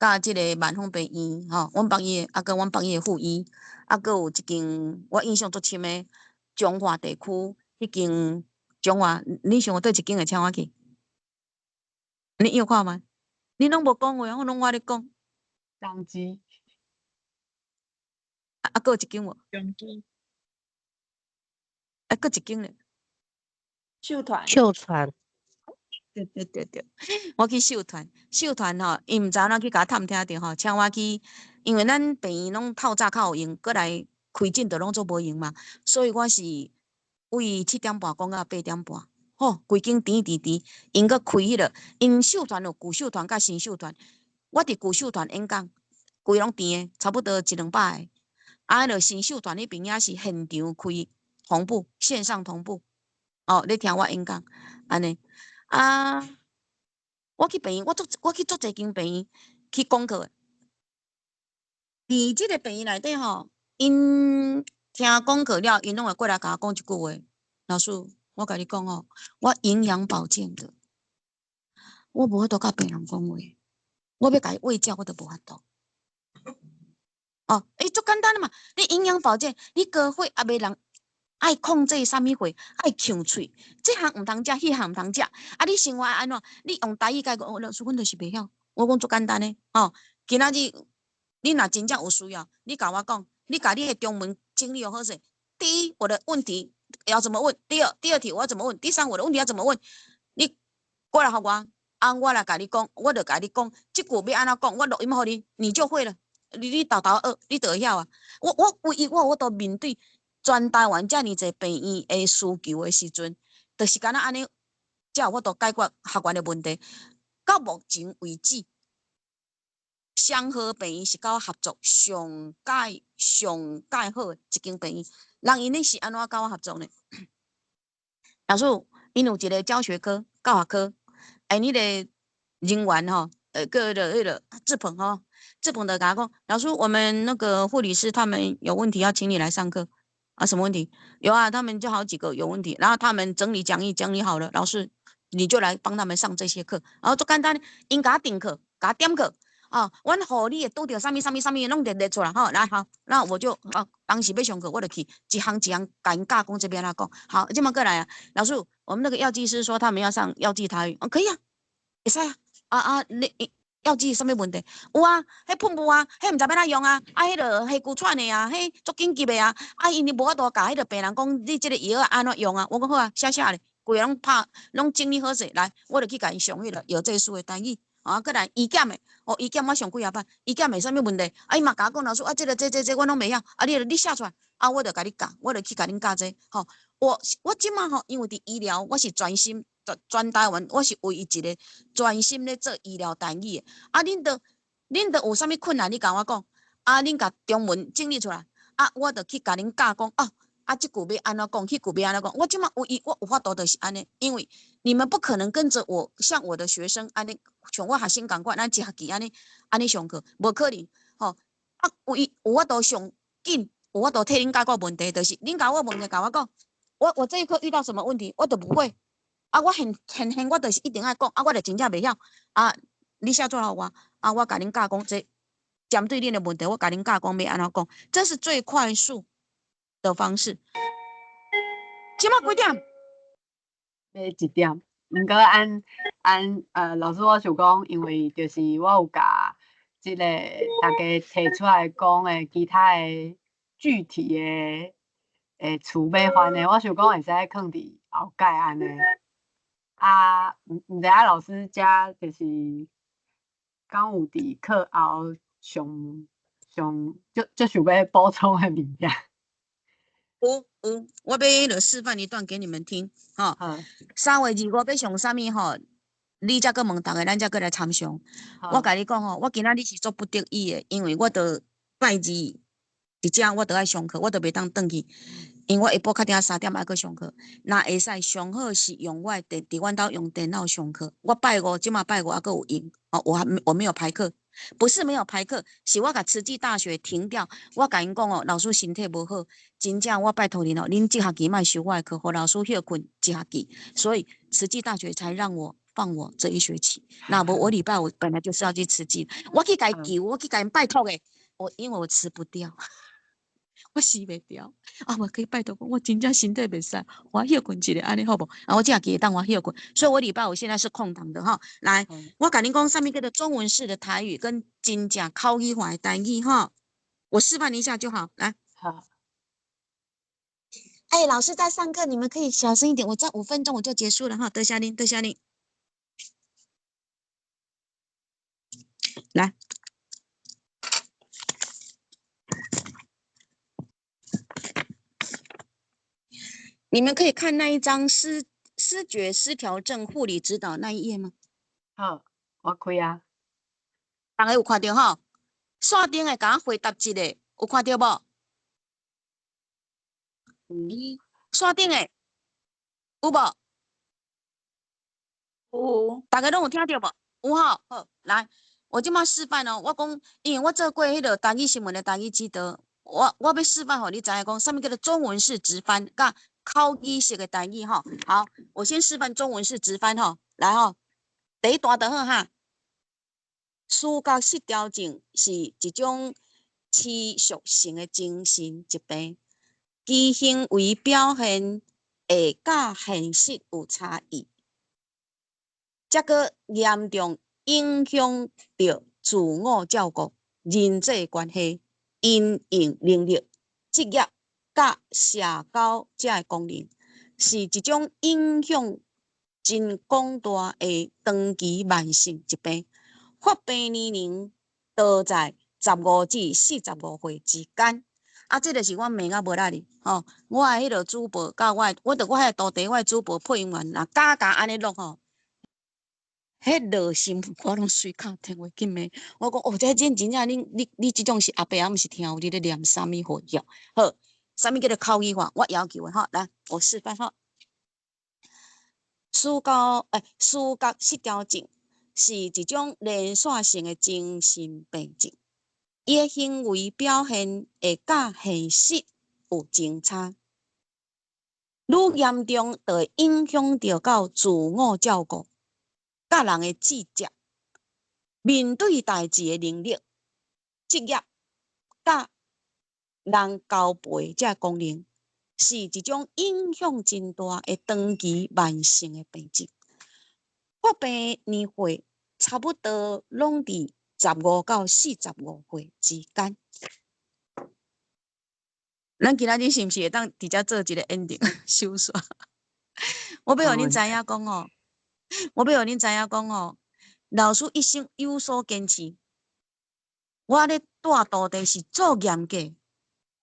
甲这个万丰病院，阮北医的，甲阮北医的附医，佫有一间我印象足深的中华地区，迄间。中华，你想我对一间会请我去？你有看吗？你拢无讲话，我拢我咧讲。相机，还有一间无？相机、还有一间咧。秀团、秀传，对，我去秀团吼，伊毋知影去甲我探听着吼，请我去，因为咱病院拢透早较有用，过来开诊就拢做无用嘛，所以我是为7点半讲到8点半，吼，规间甜，因搁开迄个，因秀团有旧秀团甲新秀团，我伫旧秀团演讲，规拢甜的，差不多100-200个，啊，迄个新秀团迄边也是现场开同步，线上同步，哦，咧听我演讲，安尼。啊，我去病院，我去做侪间病院去讲课的。伫即个病院内底吼，因听讲课了，因拢会过来甲我讲一句话：老师，我甲你讲哦，我营养保健的，我无法度甲病人讲话，我要甲伊喂教，我都无法度。哦，足简单的嘛，你营养保健，你高血压的人。爱控制啥物货，爱呛喙，这项毋通食，迄项毋通食。啊，你生活安怎？你用台语甲讲，老师，阮就是袂晓。我讲足简单诶，哦，今仔日你若真正有需要，你甲我讲，你甲你诶中文整理好势。第一，我的问题要怎么问？第二题我要怎么问？第三，我的问题要怎么问？你过来互我，啊，我来甲你讲，我就甲你讲，即句要安怎讲，我录音互你，你就会了。你豆学，你就会晓啊。我唯一我都面对。全台湾遮尔侪病院诶需求诶时阵，就是敢若安尼，才有法度解决学员诶问题。到目前为止，双和病院是甲我合作上介好诶一间病院。人因咧是安怎甲我合作呢？老师，因有一个教学科、教学科，迄个人员吼，个迄个志鹏吼，志鹏就甲我讲，老师，我们那个护理师他们有问题，要请你来上课。啊，什么问题？有啊，他们就好几个有问题，然后他们整理讲义整理好了，老师你就来帮他们上这些课，然后就简单，因甲定课，甲点课，啊，阮互你拄着啥物，拢列出来，好，来好，那我就当时要上课，我就去一行甲因教讲这边来讲，好，这么过来啊，老师，我们那个药剂师说他们要上药剂台语，可以啊，会使啊，你。药剂什么问题？有啊，迄喷雾啊，迄毋知要哪用啊，迄个黑骨串的啊，迄足紧急的啊，因为无法度教迄个病人讲，你这个药安怎用啊？我讲好啊，写咧，规个拢整理好势，来，我就去甲因上迄个药剂师的台语，啊，过来医检的，医检我上几啊摆，医检没啥物问题，伊嘛甲我讲老师，这我拢袂晓，你写出来，我就甲你教，我就去甲恁教这，吼，我即马吼，因为伫医疗，我是专心。全台湾，我是唯一一个专心咧做医疗单语的。恁都有啥物困难？你甲我讲，恁甲中文整理出来，我就去甲恁教讲，这句要安怎讲，迄句要安怎讲。我即马唯一我有法度就是安尼，因为你们不可能跟着我，像我的学生安尼，像我学生共款，咱一学期安尼上课，无可能。吼，唯一有法度上紧，有法度替恁解决问题，就是恁甲我问题，甲我讲，我这一课遇到什么问题，我都不会。我我就是一定爱讲，我就真正袂晓。你写出来我，我甲恁教讲这针对恁的问题，我甲恁教讲要安怎讲，这是最快速的方式。即马几点？要1点。毋过老师我想讲，因为就是我有甲即个大家提出来讲的其他的具体的词要翻的，我想讲会使放伫后盖安尼。毋知老师遮就是敢有伫课后上就想要补充的物件。有，我要示范一段给你们听，吼。3月25要上啥物吼？你才搁问大家，咱才搁来参详。我甲你讲吼，我今仔日是做不得已的，因为我得拜二伫遮，我得爱上课，我得袂当转去。因为我下晡较定3点爱去上课，那会使上好是用我伫阮兜用电脑上课。我拜5，即马拜5还佫有用。我没有排课，不是没有排课，是我甲慈济大学停掉。我甲因讲老师身体无好，真正我拜托恁恁这学期莫收我的课，互老师休困一学期。所以慈济大学才让我放我这一学期。那无我礼拜5本来就是要去慈济，我去甲伊求，我去甲因拜托因为我辞不掉。我死袂掉。啊，我可以拜托我真正身体袂使，我休困一下，安尼好不？啊，我这记得当我休困，所以我礼拜五现在是空档的哈。来，我甲你讲上面叫做中文式的台语跟真正口语化的台语哈，我示范一下就好。来，好，哎，老师在上课，你们可以小声一点，我再5分钟我就结束了哈。得下令，得下令。来，你们可以看那一张视觉失调症护理指导那一页吗？好，我开啊。大家有看到哈？线顶的甲我回答一个，有看到无？线顶的有无？有大家拢有听到无？有吼，好，来，我即马示范哦。我讲，因为我做过迄个台语新闻的台语指导，我要示范，互你知影讲，上面叫做中文式直翻，甲口语式的台语吼。好，我先示范中文式直翻吼，来吼，第一段就好哈。视觉失调症是一种持续性的精神疾病，其行为表现会甲现实有差异。这个严重影响到自我照顾、人际关系、应用能力、职业甲社交这个功能，是一种影响真广大的长期慢性疾病。发病年龄都在15至45岁之间。啊，这就是我名啊无力哩，吼！我的迄个主播甲我迄个徒弟，我的主播配音员，若假安尼录吼。迄热心我拢随卡听话紧的。我讲哦，这真正你这种是阿伯啊，毋是听有你咧念啥物好药？好，啥物叫做口语化？我要求的吼，来，我示范吼。视觉失调症是一种连续性的精神病症，伊的行为表现会甲现实有争差，愈严重就会影响到自我照顾。甲人的智接、面对代志的能力、职业、甲人交陪这功能，是一种影响真大的长期慢性的病症。发病年岁差不多拢伫15到45岁之间。咱今仔日是毋是会当直接做一个 ending 收煞？我要互恁知影讲哦，老师一生有所坚持。我咧带徒弟是做严格。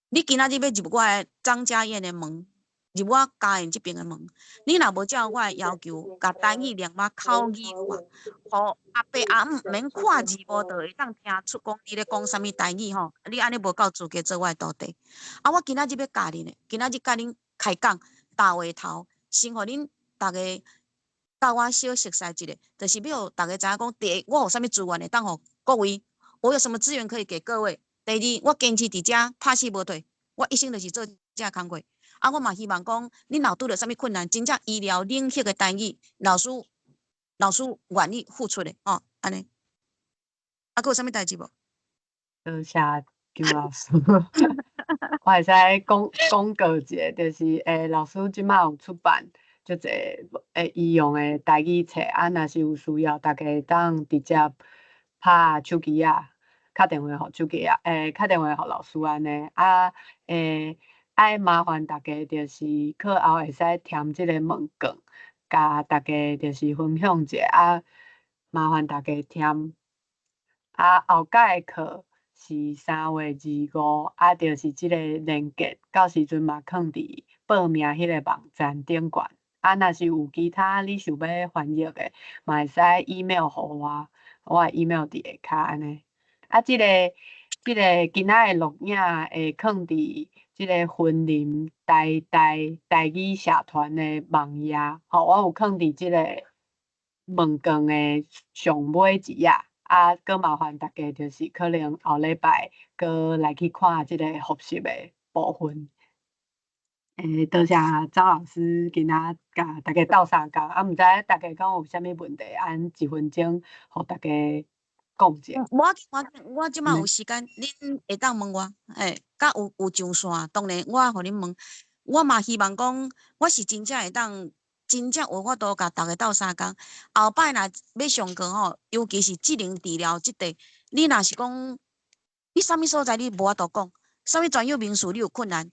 你今仔日要入我的张家燕的门，入我家燕这边的门，你若无照我的要求，甲台语念嘛口语化，互阿伯阿姆免看字幕，就会当听出讲你咧讲啥物台语吼。你安尼无够资格做我的徒弟。啊，我今仔日要教恁的，今仔日甲恁开讲大话头，先互恁大家甲我小熟悉一下，就是要大家知影讲，第一，我有啥物资源会当互各位，我有什么资源可以给各位。第二，我坚持伫遮拍死无退，我一生就是做这工课。啊，我嘛希望讲，恁若拄着啥物困难，真正医疗领域的单语，老师愿意付出的哦，安尼。啊，还有啥物代志无？多谢邱老师。我会使讲告一个，就是老师即马有出版足侪医用的台语册，啊，若是有需要，大家会当直接拍手机啊，打电话互手机啊，打电话互老师安尼，啊，爱麻烦大家就是课后会使填即个问卷，甲大家就是分享者，啊，麻烦大家填，啊，后届的课是3月25，啊，就是即个链接，到时阵嘛放伫报名迄个网站顶悬。啊，若是有其他你想要翻译的，嘛会使 email 互我，我的 email 伫下骹安尼。啊，即个今仔的录影会放伫即个云林台语社团的网页，吼，我有放伫即个问卷的上尾一页。啊，搁麻烦大家就是可能后礼拜搁来去看即个复习的部分。多谢张老师今仔甲大家斗相共，啊，毋知大家敢有啥物问题，按1分钟互大家讲者。我即马有时间，恁会当问我，甲有上线，当然我互恁问，我嘛希望讲，我是真正会当，真正有法度甲逐个斗相共。后摆若要上课吼，尤其是智能治疗即块，你若是讲，你啥物所在你无法度讲，啥物专有名词你有困难，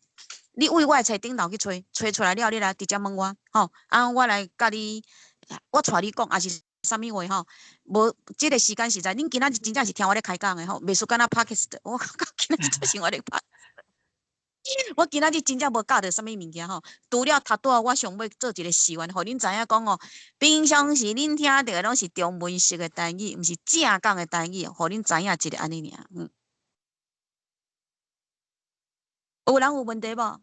你为我册顶头去找出来了，你来直接问我，吼，我来甲你，我带你讲，也是啥物话吼，无即个时间实在，恁今仔日真正是听我咧开讲诶吼，袂输敢若 Podcast，我今仔日就是我咧拍。我今仔日真正无教着啥物物件吼，除了头拄我想要做一个示范，互恁知影讲哦，平常时恁听着拢是中文式诶台语，毋是正讲诶台语，互恁知影一个安尼尔。有人有问题无？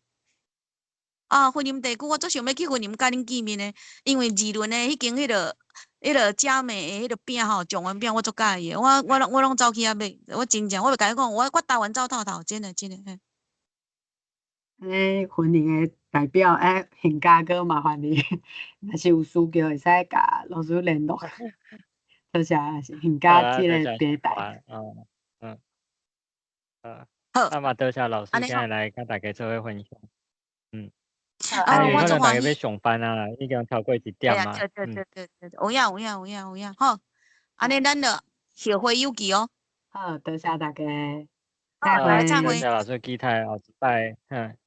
婚姻地区，我最想要去婚姻甲恁见面诶，因为二轮诶，迄个姐妹诶，迄个饼吼，状元饼我足介意，我拢走去遐买，我真正，我袂甲你讲，我台湾走透透，真诶。婚姻的代表邢家哥，麻烦你，若是有需求会使甲老师联络。多谢邢家即个平台。好，嘛多谢老师今日来甲大家做伙分享。可能大家要上班啊，已經超過1點啊。對，有影。好，安尼咱就後會有期哦。好，多謝大家，再會。多謝老師期待後一擺，拜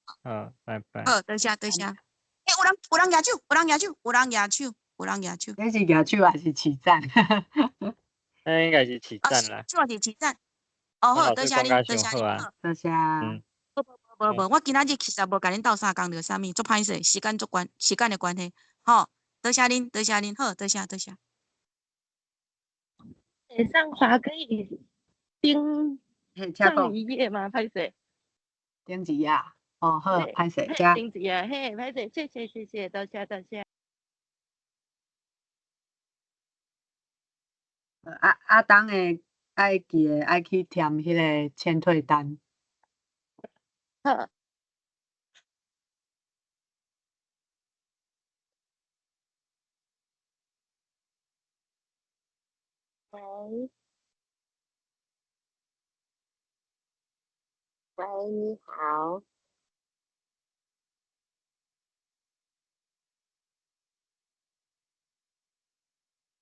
拜。好，多謝。有人舉手。你是舉手還是起讚？應該是起讚啦。這是起讚。好，多謝恁。多謝。無，我今仔日其實無甲恁鬥相共着啥物，足歹勢，時間的關係。好，多謝恁，好，多謝。上滑可以盯上一頁嗎？歹勢。頂一頁。好，歹勢，頂一頁，歹勢，謝謝，多謝。當下愛記得愛去填迄個簽退單。好。喂，你好。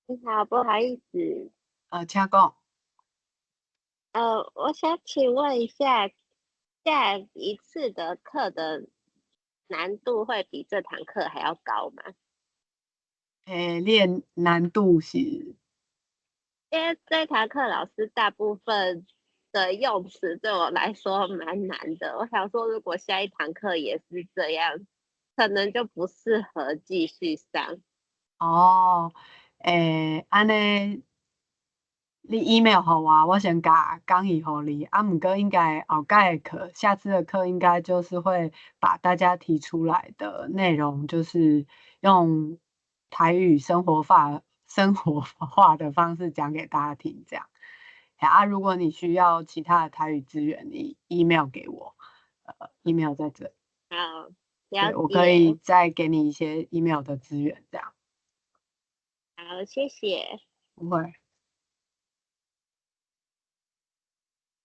你好，不好意思。請講。我想請問一下，下一次的課的難度會比這堂課還要高嗎？你的難度是？因為這堂課老師大部分的用詞對我來說蠻難的，我想說如果下一堂課也是這樣，可能就不適合繼續上。安尼，你 email 給我先甲講義給你。不過應該後屆的課，下次的課應該就是會把大家提出來的內容，就是用台語生活化的方式講給大家聽，這樣。如果你需要其他的台語資源，你 email 給我，email 在這裡。好，了解。我可以再給你一些 email 的資源，這樣。好，謝謝。不會。